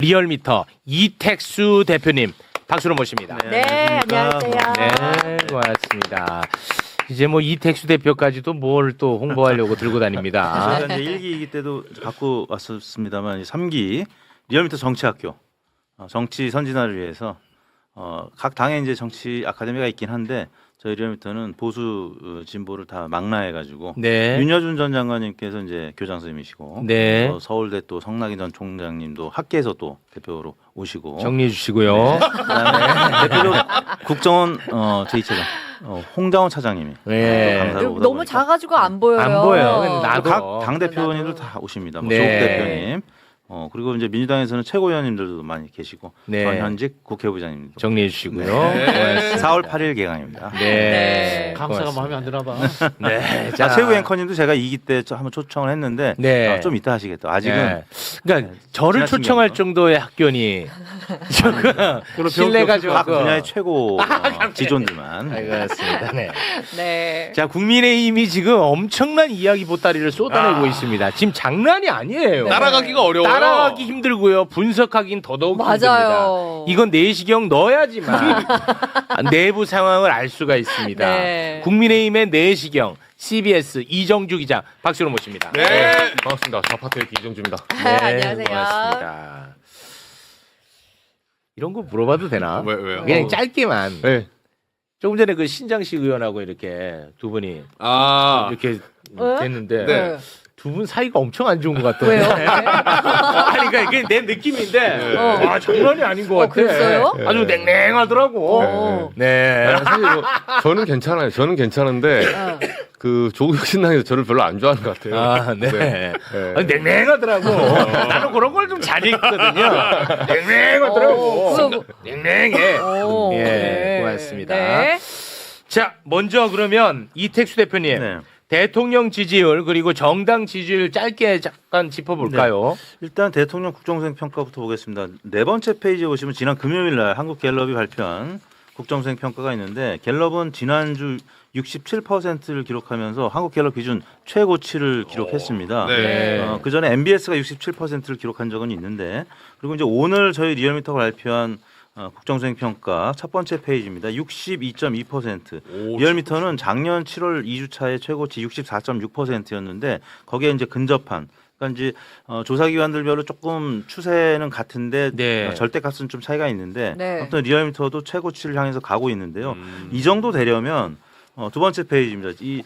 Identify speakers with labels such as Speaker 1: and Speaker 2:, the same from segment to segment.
Speaker 1: 리얼미터 이택수 대표님 박수로 모십니다.
Speaker 2: 네, 안녕하세요.
Speaker 1: 네, 고맙습니다. 이제 뭐 이택수 대표까지도 뭘 또 홍보하려고 들고 다닙니다.
Speaker 3: 저희가 이제 1기, 2기 때도 갖고 왔었습니다만 3기 리얼미터 정치학교 정치 선진화를 위해서 각 당에 이제 정치 아카데미가 있긴 한데 저희 리얼미터는 보수 진보를 다 망라해가지고
Speaker 1: 네.
Speaker 3: 윤여준 전 장관님께서 이제 교장 선생님이시고
Speaker 1: 네.
Speaker 3: 서울대 또 성낙인 전 총장님도 학계에서 또 대표로 오시고
Speaker 1: 정리해 주시고요.
Speaker 3: 그다음에 대표로 국정원 제2차장 홍장원 차장님이
Speaker 1: 네.
Speaker 3: 강사로 오다
Speaker 2: 너무
Speaker 3: 보니까
Speaker 2: 작아지고 안 보여요.
Speaker 1: 안 보여요. 근데 나도
Speaker 3: 각 당 대표님들 다 오십니다. 뭐
Speaker 1: 네.
Speaker 3: 조국 대표님, 그리고 이제 민주당에서는 최고위원님들도 많이 계시고
Speaker 1: 네.
Speaker 3: 전현직 국회의장님도
Speaker 1: 정리해 주시고요.
Speaker 3: 네. 4월 8일 개강입니다.
Speaker 1: 네.
Speaker 2: 네.
Speaker 4: 강사가 마음에 안 드나 봐.
Speaker 1: 네.
Speaker 3: 최고 앵커님도 제가 2기 때 한번 초청을 했는데
Speaker 1: 네.
Speaker 3: 좀 이따 하시겠다. 아직은
Speaker 1: 네. 그러니까 저를
Speaker 3: 지나친
Speaker 1: 초청할
Speaker 3: 경우는.
Speaker 1: 정도의 학교니 조금 신뢰가 좀
Speaker 3: 각 분야의 최고 지존들만.
Speaker 1: 알겠습니다. 네.
Speaker 2: 네.
Speaker 1: 자, 국민의힘이 지금 엄청난 이야기 보따리를 쏟아내고 있습니다. 지금 장난이 아니에요.
Speaker 4: 따라가기가 어려워요.
Speaker 1: 따라가기 힘들고요. 분석하긴 더더욱
Speaker 2: 맞아요.
Speaker 1: 힘듭니다. 이건 내시경 넣어야지만 내부 상황을 알 수가 있습니다.
Speaker 2: 네.
Speaker 1: 국민의힘의 내시경 CBS 이정주 기자 박수로 모십니다.
Speaker 4: 네. 반갑습니다. 좌파트의 이정주입니다.
Speaker 2: 안녕하세요.
Speaker 1: 고맙습니다. 이런 거 물어봐도 되나?
Speaker 4: 왜요?
Speaker 1: 그냥 짧게만.
Speaker 4: 네.
Speaker 1: 조금 전에 그 신장식 의원하고 이렇게 두 분이 이렇게 됐는데
Speaker 2: 네.
Speaker 1: 두 분 사이가 엄청 안 좋은 것 같아요.
Speaker 2: 왜요?
Speaker 1: 아니 그러니까 그게 내 느낌인데 와 장난이 아닌 것 같아.
Speaker 2: 그랬어요?
Speaker 1: 아주 냉랭하더라고.
Speaker 2: 어.
Speaker 1: 네.
Speaker 5: 사실 저는 괜찮아요. 저는 괜찮은데 그 조국 신당에서 저를 별로 안 좋아하는 것 같아요.
Speaker 1: 아, 네.
Speaker 5: 네.
Speaker 1: 아니, 냉랭하더라고. 나는 그런 걸 좀 잘 읽거든요. 냉랭하더라고. 냉랭해.
Speaker 2: 오,
Speaker 1: 예,
Speaker 2: 네.
Speaker 1: 고맙습니다.
Speaker 2: 네.
Speaker 1: 자, 먼저 그러면 이택수 대표님.
Speaker 3: 네.
Speaker 1: 대통령 지지율 그리고 정당 지지율 짧게 잠깐 짚어볼까요?
Speaker 3: 일단 대통령 국정수행 평가부터 보겠습니다. 네 번째 페이지에 보시면 지난 금요일 날 한국갤럽이 발표한 국정수행 평가가 있는데 갤럽은 지난주 67%를 기록하면서 한국갤럽 기준 최고치를 기록했습니다.
Speaker 4: 네.
Speaker 3: 그 전에 MBS가 67%를 기록한 적은 있는데 그리고 이제 오늘 저희 리얼미터가 발표한 국정수행 평가 첫 번째 페이지입니다. 62.2%. 리얼미터는 작년 7월 2주차의 최고치 64.6%였는데 거기에 이제 근접한 그러니까 이제 조사기관들별로 조금 추세는 같은데
Speaker 1: 네.
Speaker 3: 절대값은 좀 차이가 있는데
Speaker 2: 네.
Speaker 3: 아무튼 리얼미터도 최고치를 향해서 가고 있는데요. 이 정도 되려면 두 번째 페이지입니다. 이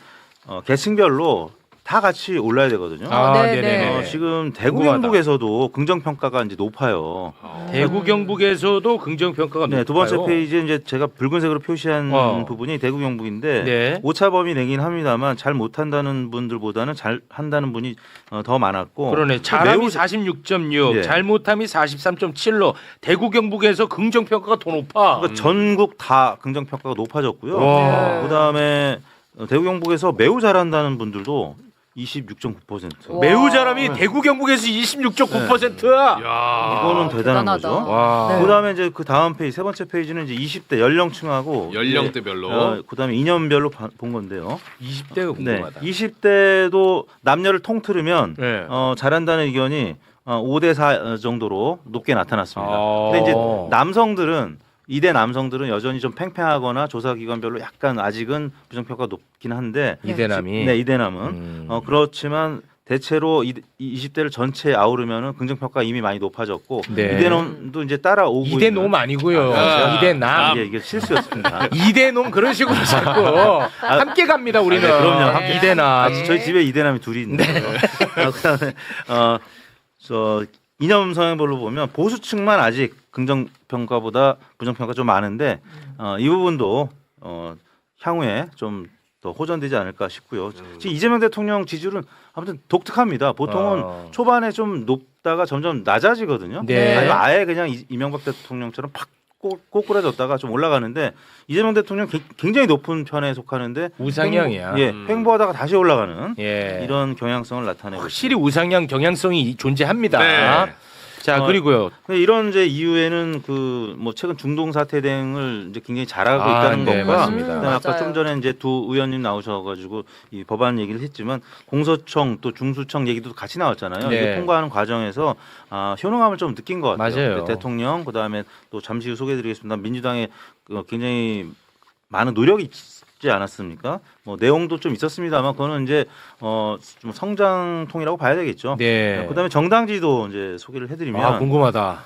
Speaker 3: 계층별로 다 같이 올라야 되거든요.
Speaker 2: 네,
Speaker 1: 네네네.
Speaker 2: 네.
Speaker 3: 지금 대구
Speaker 1: 궁금하다.
Speaker 3: 경북에서도 긍정 평가가 이제 높아요.
Speaker 1: 대구 경북에서도 긍정 평가가 높아요.
Speaker 3: 네, 두 번째 페이지에 이제 제가 붉은색으로 표시한 부분이 대구 경북인데
Speaker 1: 네.
Speaker 3: 오차범위 내긴 합니다만 잘 못한다는 분들보다는 잘 한다는 분이 더 많았고
Speaker 1: 그러네. 잘함이
Speaker 3: 매우
Speaker 1: 46.6,
Speaker 3: 예.
Speaker 1: 잘못함이 43.7로 대구 경북에서 긍정 평가가 더 높아.
Speaker 3: 그러니까 전국 다 긍정 평가가 높아졌고요.
Speaker 1: 와.
Speaker 3: 그다음에 대구 경북에서 매우 잘한다는 분들도 26.9%.
Speaker 1: 매우 잘함이 대구 경북에서 26.9%야.
Speaker 3: 이거는 대단한
Speaker 2: 대단하다.
Speaker 3: 거죠.
Speaker 1: 와.
Speaker 2: 네.
Speaker 3: 그다음에 이제 그 다음 페이지 세 번째 페이지는 이제 20대 연령층하고
Speaker 4: 연령대별로.
Speaker 3: 그다음에 이년별로 본 건데요.
Speaker 1: 20대가
Speaker 3: 네,
Speaker 1: 궁금하다.
Speaker 3: 20대도 남녀를 통틀으면
Speaker 1: 네.
Speaker 3: 잘한다는 의견이 5대 4 정도로 높게 나타났습니다.
Speaker 1: 아.
Speaker 3: 근데 이제 남성들은 이대 남성들은 여전히 좀 팽팽하거나 조사기관별로 약간 아직은 부정평가가 높긴 한데
Speaker 1: 이대남이.
Speaker 3: 네, 이대남은 그렇지만 대체로 20대를 전체에 아우르면은 긍정평가가 이미 많이 높아졌고
Speaker 1: 네.
Speaker 3: 이대놈도 이제 따라오고
Speaker 1: 이대놈 아니고요.
Speaker 4: 아,
Speaker 1: 이대남.
Speaker 3: 이게 실수였습니다.
Speaker 1: 이대놈 그런 식으로 자꾸 함께 갑니다 우리는.
Speaker 3: 네, 그럼요. 함께.
Speaker 1: 이대남.
Speaker 3: 저희 집에 이대남이 둘이 있는데 그다음에 저 이념 성향별로 보면 보수층만 아직 긍정 평가보다 부정 평가 좀 많은데 이 부분도 향후에 좀 더 호전되지 않을까 싶고요. 지금 이재명 대통령 지지율은 아무튼 독특합니다. 보통은 초반에 좀 높다가 점점 낮아지거든요.
Speaker 1: 네.
Speaker 3: 아니면 아예 그냥 이명박 대통령처럼 팍 꼬꾸라졌다가 좀 올라가는데 이재명 대통령 굉장히 높은 편에 속하는데
Speaker 1: 우상향이야.
Speaker 3: 횡보하다가 다시 올라가는
Speaker 1: 예.
Speaker 3: 이런 경향성을 나타내고
Speaker 1: 확실히 우상향 경향성이 존재합니다.
Speaker 4: 네.
Speaker 1: 자, 그리고요.
Speaker 3: 이런 이제 이유에는 그 뭐 최근 중동 사태 대응을 이제 굉장히 잘하고
Speaker 1: 아,
Speaker 3: 있다는
Speaker 1: 네,
Speaker 3: 것과
Speaker 1: 맞습니다.
Speaker 3: 그다음에 아까
Speaker 2: 맞아요.
Speaker 3: 좀 전에 이제 두 의원님 나오셔가지고 이 법안 얘기를 했지만 공소청 또 중수청 얘기도 같이 나왔잖아요.
Speaker 1: 네.
Speaker 3: 이게 통과하는 과정에서 효능감을 좀 느낀 것 같아요.
Speaker 1: 맞아요.
Speaker 3: 대통령 그다음에 또 잠시 후 소개해드리겠습니다. 민주당의 굉장히 많은 노력이 있지 않았습니까? 뭐 내용도 좀 있었습니다만 그거는 이제 좀 성장통이라고 봐야 되겠죠.
Speaker 1: 네.
Speaker 3: 그다음에 정당지도 이제 소개를 해드리면
Speaker 1: 아, 궁금하다.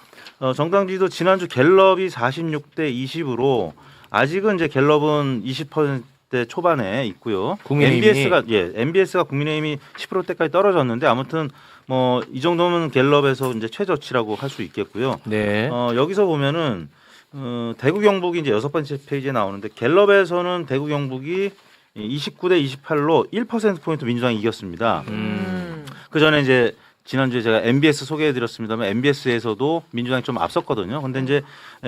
Speaker 3: 정당지도 지난주 갤럽이 46대 20으로 아직은 이제 갤럽은 20%대 초반에 있고요.
Speaker 1: 국민의힘이
Speaker 3: MBS가 국민의힘이 10%대까지 떨어졌는데 아무튼 뭐 이 정도면 갤럽에서 이제 최저치라고 할 수 있겠고요.
Speaker 1: 네.
Speaker 3: 여기서 보면은 대구 경북이 이제 6번째 페이지에 나오는데 갤럽에서는 대구 경북이 29대 28로 1% 포인트 민주당이 이겼습니다. 그 전에 이제 지난주에 제가 MBS 소개해드렸습니다만 MBS에서도 민주당이 좀 앞섰거든요. 근데 이제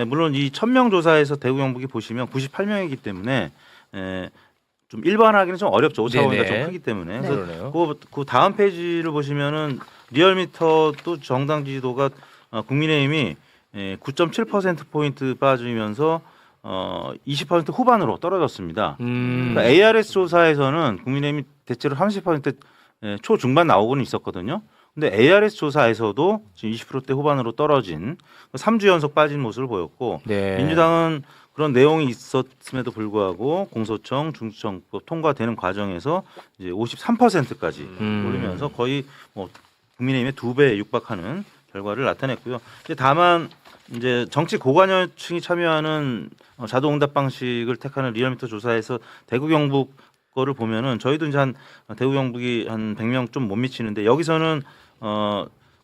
Speaker 3: 물론 이 1000명 조사에서 대구 경북이 보시면 98명이기 때문에 좀 일반화하기는 좀 어렵죠. 오차범위가
Speaker 1: 네네.
Speaker 3: 좀 크기 때문에.
Speaker 2: 네.
Speaker 3: 그래서
Speaker 1: 그러네요.
Speaker 3: 그 다음 페이지를 보시면은 리얼미터도 정당 지지도가 국민의힘이 9.7% 포인트 빠지면서 20% 후반으로 떨어졌습니다. 그러니까 ARS 조사에서는 국민의힘이 대체로 30% 초중반 나오고는 있었거든요. 근데 ARS 조사에서도 지금 20%대 후반으로 떨어진 3주 연속 빠진 모습을 보였고
Speaker 1: 네.
Speaker 3: 민주당은 그런 내용이 있었음에도 불구하고 공소청, 중수청법 통과되는 과정에서 이제 53%까지 올리면서 거의 뭐 국민의힘의 2배에 육박하는 결과를 나타냈고요. 이제 다만 이제 정치 고관여층이 참여하는 자동응답 방식을 택하는 리얼미터 조사에서 대구 경북 거를 보면은 저희도 이제 한 대구 경북이 한 100명 좀 못 미치는데 여기서는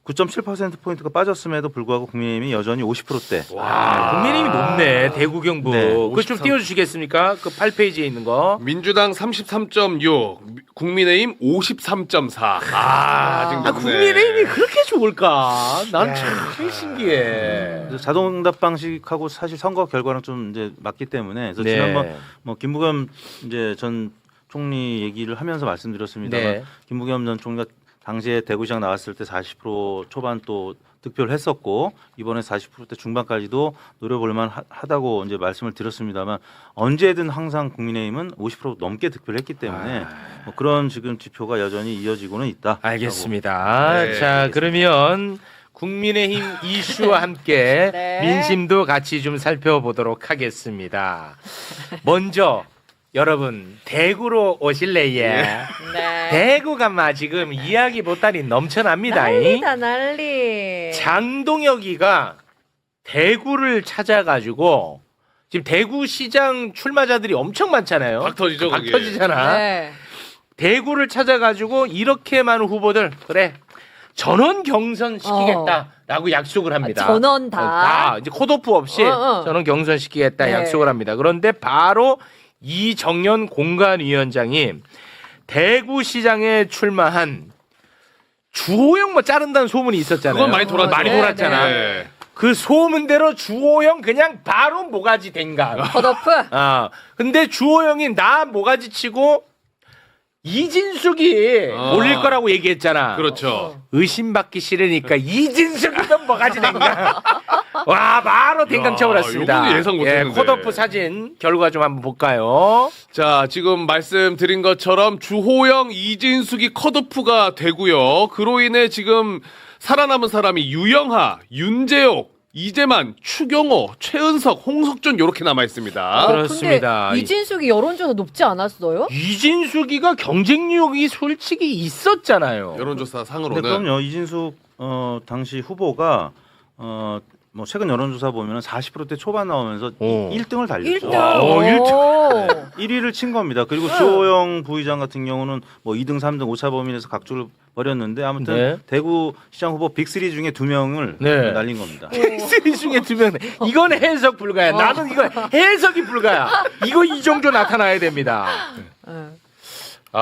Speaker 3: 9.7% 포인트가 빠졌음에도 불구하고 국민의힘이 여전히 50%대.
Speaker 1: 와, 국민의힘이 높네. 대구 경북.
Speaker 3: 네,
Speaker 1: 그거 좀 띄워주시겠습니까? 그 8페이지에 있는 거.
Speaker 4: 민주당 33.6, 국민의힘 53.4. 아직 높네.
Speaker 1: 국민의힘이 그렇게 좋을까? 난 참 신기해.
Speaker 3: 그래서 자동응답 방식하고 사실 선거 결과랑 좀 이제 맞기 때문에 그래서
Speaker 1: 네.
Speaker 3: 지난번 뭐 김부겸 이제 전 총리 얘기를 하면서 말씀드렸습니다만
Speaker 1: 네.
Speaker 3: 김부겸 전 총리가 당시에 대구시장 나왔을 때 40% 초반 또 득표를 했었고 이번에 40%대 중반까지도 노려볼만 하다고 이제 말씀을 드렸습니다만 언제든 항상 국민의힘은 50% 넘게 득표를 했기 때문에 뭐 그런 지금 지표가 여전히 이어지고는 있다.
Speaker 1: 알겠습니다.
Speaker 4: 네,
Speaker 1: 자,
Speaker 4: 알겠습니다.
Speaker 1: 그러면 국민의힘 이슈와 함께
Speaker 2: 네.
Speaker 1: 민심도 같이 좀 살펴보도록 하겠습니다. 먼저 여러분 대구로 오실래요?
Speaker 2: 네.
Speaker 1: 대구가 막 지금 이야기 보따리 넘쳐납니다.
Speaker 2: 난리다 난리.
Speaker 1: 장동혁이가 대구를 찾아가지고 지금 대구시장 출마자들이 엄청 많잖아요.
Speaker 4: 박 터지죠,
Speaker 1: 박
Speaker 4: 거기.
Speaker 1: 터지잖아.
Speaker 2: 네.
Speaker 1: 대구를 찾아가지고 이렇게 많은 후보들 그래 전원 경선 시키겠다라고 약속을 합니다.
Speaker 2: 전원 다.
Speaker 1: 이제 컷오프 없이 전원 경선 시키겠다
Speaker 2: 네.
Speaker 1: 약속을 합니다. 그런데 바로 이정연 공관위원장이 대구시장에 출마한 주호영 뭐 자른다는 소문이 있었잖아요.
Speaker 4: 그건 많이 돌았죠.
Speaker 1: 많이
Speaker 2: 네,
Speaker 1: 돌았잖아.
Speaker 4: 네.
Speaker 1: 그 소문대로 주호영 그냥 바로 모가지 댕강.
Speaker 2: 컷오프.
Speaker 1: 근데 주호영이 나 모가지 치고 이진숙이 올릴 거라고 얘기했잖아.
Speaker 4: 그렇죠.
Speaker 1: 의심받기 싫으니까 이진숙이면 뭐가지 댕강. 와 바로 댕강 쳐버렸습니다.
Speaker 4: 요거는 예상 못했는데.
Speaker 1: 컷오프 사진 결과 좀 한번 볼까요?
Speaker 4: 자, 지금 말씀드린 것처럼 주호영, 이진숙이 컷오프가 되고요. 그로 인해 지금 살아남은 사람이 유영하, 윤재옥, 이재만, 추경호, 최은석, 홍석준 이렇게 남아 있습니다.
Speaker 1: 그렇습니다.
Speaker 2: 근데 이진숙이 여론조사 높지 않았어요?
Speaker 1: 이진숙이가 경쟁력이 솔직히 있었잖아요.
Speaker 4: 여론조사
Speaker 3: 네,
Speaker 4: 상으로는
Speaker 3: 그럼요. 이진숙 당시 후보가 뭐 최근 여론조사 보면 40%대 초반 나오면서
Speaker 1: 오.
Speaker 3: 1등을 달렸죠.
Speaker 2: 1등.
Speaker 3: 1위를 친 겁니다. 그리고 주호영 부의장 같은 경우는 뭐 2등, 3등 오차 범위에서 각주를 벌였는데 아무튼
Speaker 1: 네.
Speaker 3: 대구 시장 후보 빅3 중에 2명을
Speaker 1: 네.
Speaker 3: 날린 겁니다.
Speaker 1: 빅3 중에 2명. 이건 해석 불가야. 나는 이거 해석이 불가야. 이거 이 정도 나타나야 됩니다.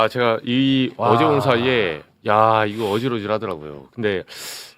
Speaker 5: 제가
Speaker 1: 와.
Speaker 5: 어제 오는 사이에 이거 어지러지하더라고요. 근데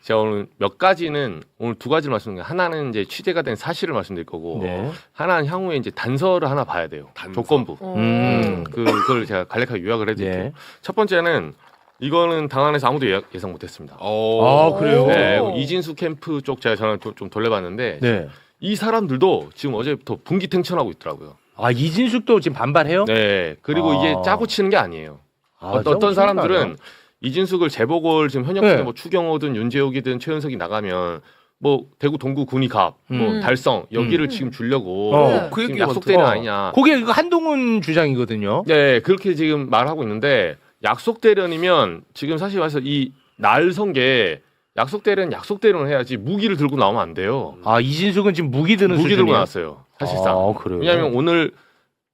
Speaker 5: 제가 오늘 몇 가지는 오늘 두 가지를 말씀드린 거예요. 하나는 이제 취재가 된 사실을 말씀드릴 거고
Speaker 1: 네.
Speaker 5: 하나는 향후에 이제 단서를 하나 봐야 돼요.
Speaker 4: 단서.
Speaker 5: 조건부.
Speaker 2: 어.
Speaker 5: 그걸 제가 간략하게 요약을 해드릴게요.
Speaker 1: 네.
Speaker 5: 첫 번째는 이거는 당안에서 아무도 예상 못했습니다.
Speaker 1: 아, 그래요?
Speaker 5: 네,
Speaker 2: 오.
Speaker 5: 이진수 캠프 쪽 제가 전화 좀 돌려봤는데
Speaker 1: 네.
Speaker 5: 이 사람들도 지금 어제부터 분기탱천하고 있더라고요.
Speaker 1: 아, 이진숙도 지금 반발해요?
Speaker 5: 네, 그리고
Speaker 1: 아.
Speaker 5: 이게 짜고 치는 게 아니에요.
Speaker 1: 아,
Speaker 5: 어떤 사람들은
Speaker 1: 짜고
Speaker 5: 이진숙을 재보궐 지금 현역 중에
Speaker 1: 네.
Speaker 5: 뭐 추경호든 윤재옥이든 최은석이 나가면 뭐 대구 동구 군의갑, 뭐 달성 여기를 지금 주려고
Speaker 1: 어,
Speaker 4: 그
Speaker 5: 지금
Speaker 4: 얘기가
Speaker 5: 약속되는
Speaker 1: 많더라.
Speaker 5: 아니냐.
Speaker 1: 그게 이거 한동훈 주장이거든요.
Speaker 5: 네, 그렇게 지금 말하고 있는데 약속대련이면 지금 사실 와서 이 날성계 약속대련 해야지 무기를 들고 나오면 안 돼요.
Speaker 1: 아, 이진숙은 지금 무기 드는
Speaker 5: 무기 들고
Speaker 1: 수준이에요?
Speaker 5: 나왔어요. 사실상.
Speaker 1: 아, 그래요?
Speaker 5: 왜냐하면 오늘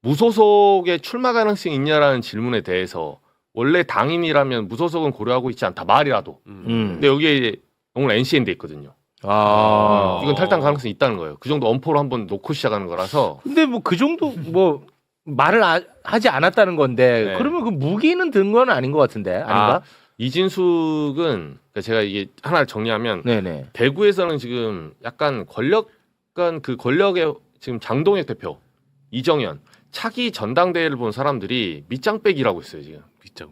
Speaker 5: 무소속의 출마 가능성이 있냐라는 질문에 대해서 원래 당인이라면 무소속은 고려하고 있지 않다 말이라도. 근데 여기에 오늘 NCN 돼 있거든요.
Speaker 1: 아.
Speaker 5: 이건 탈당 가능성이 있다는 거예요. 그 정도 엄포로 한번 놓고 시작하는 거라서.
Speaker 1: 근데 뭐 그 정도 뭐 말을 하지 않았다는 건데
Speaker 5: 네.
Speaker 1: 그러면 그 무기는 든 건 아닌 것 같은데 아닌가?
Speaker 5: 이진숙은 그러니까 제가 이게 하나 정리하면
Speaker 1: 네네.
Speaker 5: 대구에서는 지금 약간 그 권력의 지금 장동혁 대표, 이정현 차기 전당대회를 본 사람들이 밑장빼기라고 있어요 지금.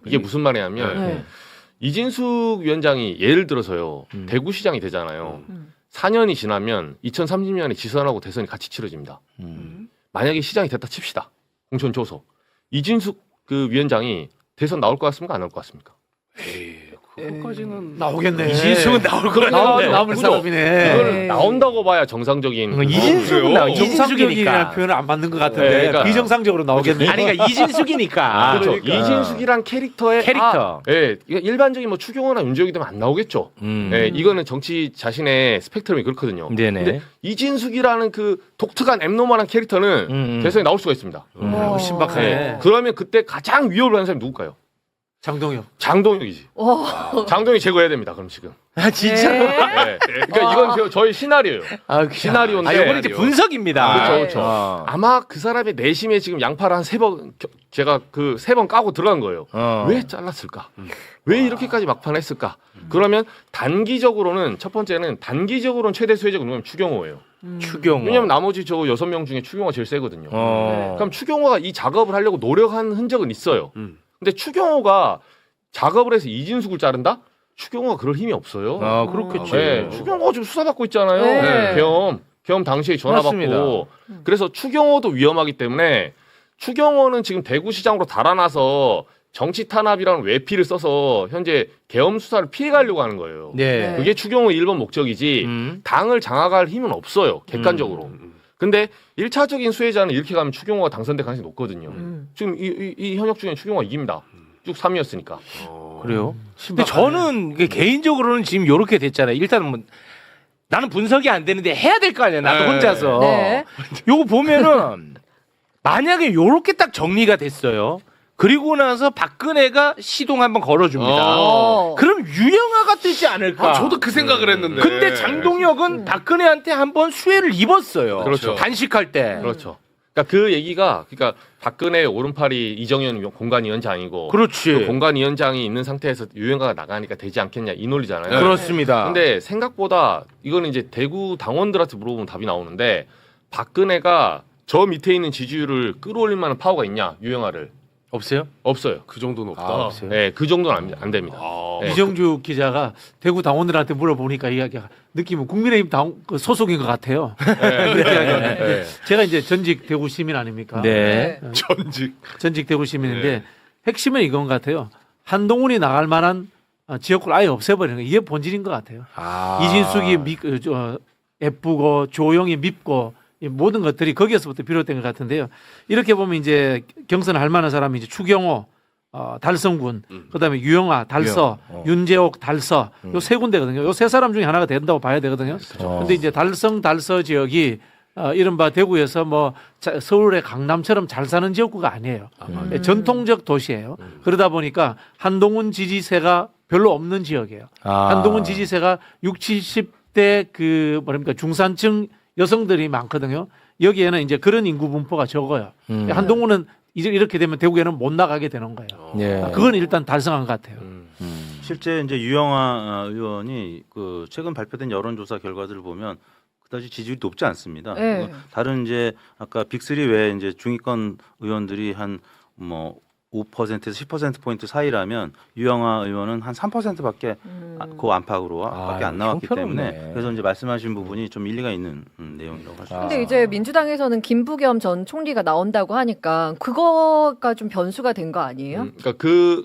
Speaker 5: 이게 무슨 말이냐면
Speaker 2: 네.
Speaker 5: 이진숙 위원장이 예를 들어서요
Speaker 1: 음.
Speaker 5: 대구시장이 되잖아요.
Speaker 2: 음.
Speaker 5: 4년이 지나면 2030년에 지선하고 대선이 같이 치러집니다. 만약에 시장이 됐다 칩시다. 공천 줘서 이진숙 그 위원장이 대선 나올 것 같습니까? 안 나올 것 같습니까?
Speaker 4: 그것까지는
Speaker 6: 나오겠네.
Speaker 1: 이진숙은 나올 것 같은데.
Speaker 6: 남을
Speaker 5: 그죠?
Speaker 6: 사람이네.
Speaker 5: 이거는
Speaker 2: 네.
Speaker 5: 나온다고 봐야 정상적인.
Speaker 1: 이진숙은 나오.
Speaker 6: 정상적이라는
Speaker 1: 이진숙이니까.
Speaker 6: 표현을 안 맞는 것 같은데
Speaker 5: 네, 그러니까.
Speaker 6: 비정상적으로 나오겠네.
Speaker 1: 아니 그러니까 이진숙이니까.
Speaker 5: 그렇죠.
Speaker 6: 그러니까.
Speaker 5: 이진숙이란 캐릭터의
Speaker 1: 캐릭터.
Speaker 5: 예, 이거 일반적인 뭐 추경호나 윤재욱이 되면 안 나오겠죠. 예, 이거는 정치 자신의 스펙트럼이 그렇거든요.
Speaker 1: 네네.
Speaker 5: 근데 이진숙이라는 그 독특한 앱노멀한 캐릭터는 대선에 나올 수가 있습니다.
Speaker 2: 와.
Speaker 6: 신박하네.
Speaker 5: 네. 그러면 그때 가장 위협을 하는 사람이 누굴까요?
Speaker 6: 장동혁.
Speaker 5: 장동혁이지.
Speaker 2: 와.
Speaker 5: 장동혁 제거해야 됩니다. 그럼 지금.
Speaker 1: 아 진짜?
Speaker 2: 네.
Speaker 5: 네. 그러니까 이건 저희 시나리오예요.
Speaker 1: 아,
Speaker 5: 시나리오인데.
Speaker 1: 아, 이번에 이제 분석입니다.
Speaker 5: 그렇죠,
Speaker 2: 네.
Speaker 5: 그렇죠.
Speaker 1: 어.
Speaker 5: 아마 그 사람의 내심에 지금 양파를 한 3번 제가 그 3번 까고 들어간 거예요.
Speaker 1: 어.
Speaker 5: 왜 잘랐을까? 왜 이렇게까지 막판했을까? 그러면 단기적으로는 첫 번째는 단기적으로는 최대 수혜자가 누구냐면 추경호예요.
Speaker 1: 추경호.
Speaker 5: 왜냐면 나머지 저 6명 중에 추경호가 제일 세거든요.
Speaker 1: 어.
Speaker 5: 그럼 추경호가 이 작업을 하려고 노력한 흔적은 있어요. 근데 추경호가 작업을 해서 이진숙을 자른다? 추경호가 그럴 힘이 없어요.
Speaker 1: 아, 그렇겠지.
Speaker 5: 네, 추경호가 지금 수사받고 있잖아요.
Speaker 2: 네.
Speaker 5: 계엄 당시에 전화
Speaker 1: 맞습니다.
Speaker 5: 받고. 그래서 추경호도 위험하기 때문에 추경호는 지금 대구시장으로 달아나서 정치 탄압이라는 외피를 써서 현재 계엄 수사를 피해가려고 하는 거예요.
Speaker 1: 네.
Speaker 5: 그게 추경호의 1번 목적이지 당을 장악할 힘은 없어요. 객관적으로. 근데 1차적인 수혜자는 이렇게 가면 추경호가 당선될 가능성이 높거든요. 지금 이 현역 중에 추경호가 이깁니다. 쭉 3위였으니까.
Speaker 1: 그래요? 근데 저는 이게 개인적으로는 지금 요렇게 됐잖아요. 일단은 뭐 나는 분석이 안 되는데 해야 될 거 아니야. 나도
Speaker 4: 네.
Speaker 1: 혼자서.
Speaker 2: 네.
Speaker 1: 요거 보면은 만약에 요렇게 딱 정리가 됐어요. 그리고 나서 박근혜가 시동 한번 걸어줍니다.
Speaker 2: 어.
Speaker 1: 그럼 유영아가 뜨지 않을까?
Speaker 4: 저도 그 생각을 했는데.
Speaker 1: 근데 장동혁은 박근혜한테 한번 수혜를 입었어요.
Speaker 5: 그렇죠.
Speaker 1: 단식할 때.
Speaker 5: 그렇죠. 그러니까 그 얘기가 그러니까 박근혜 오른팔이 이정현 공관위원장이고
Speaker 1: 그렇지.
Speaker 5: 그 공관위원장이 있는 상태에서 유영아가 나가니까 되지 않겠냐 이 논리잖아요.
Speaker 4: 네.
Speaker 1: 그렇습니다.
Speaker 5: 근데 생각보다 이거는 이제 대구 당원들한테 물어보면 답이 나오는데 박근혜가 저 밑에 있는 지지율을 끌어올릴 만한 파워가 있냐 유영아를
Speaker 1: 없어요?
Speaker 5: 없어요.
Speaker 4: 그 정도는 없다.
Speaker 1: 없어요.
Speaker 5: 네, 그 정도는 안 됩니다. 네.
Speaker 6: 이정주 기자가 대구 당원들한테 물어보니까 이야기가 느낌은 국민의힘 그 소속인 것 같아요.
Speaker 5: 네.
Speaker 6: 그렇게 이야기하는데
Speaker 5: 네.
Speaker 6: 제가 이제 전직 대구 시민 아닙니까?
Speaker 1: 네.
Speaker 6: 전직 대구 시민인데 핵심은 이건 것 같아요. 한동훈이 나갈 만한 지역구를 아예 없애버리는 거 이게 본질인 것 같아요.
Speaker 1: 아.
Speaker 6: 이진숙이 예쁘고 조용히 밉고 이 모든 것들이 거기에서부터 비롯된 것 같은데요. 이렇게 보면 이제 경선할 만한 사람이 이제 추경호, 달성군, 그다음에 유영아, 달서, 윤재옥, 달서 요 세 군데거든요. 요 세 사람 중에 하나가 된다고 봐야 되거든요. 근데 이제 달서 지역이 이른바 대구에서 뭐 서울의 강남처럼 잘 사는 지역구가 아니에요. 전통적 도시예요. 그러다 보니까 한동훈 지지세가 별로 없는 지역이에요. 한동훈 지지세가 60, 70대 그 뭐랍니까 중산층 여성들이 많거든요. 여기에는 이제 그런 인구 분포가 적어요. 한동훈은 이제 이렇게 되면 대구에는 못 나가게 되는 거예요.
Speaker 1: 네.
Speaker 6: 그건 일단 달성한 것 같아요.
Speaker 3: 실제 이제 유영아 의원이 그 최근 발표된 여론조사 결과들을 보면 그다지 지지율이 높지 않습니다.
Speaker 2: 네.
Speaker 3: 다른 이제 아까 빅3 외에 이제 중위권 의원들이 한 뭐 5%에서 10%포인트 사이라면 유영하 의원은 한 3%밖에 그 안팎으로밖에 안 나왔기
Speaker 1: 형편없네.
Speaker 3: 때문에 그래서 이제 말씀하신 부분이 좀 일리가 있는 내용이라고 할 수 있습니다.
Speaker 2: 근데 이제 민주당에서는 김부겸 전 총리가 나온다고 하니까 그거가 좀 변수가 된 거 아니에요?
Speaker 5: 그러니까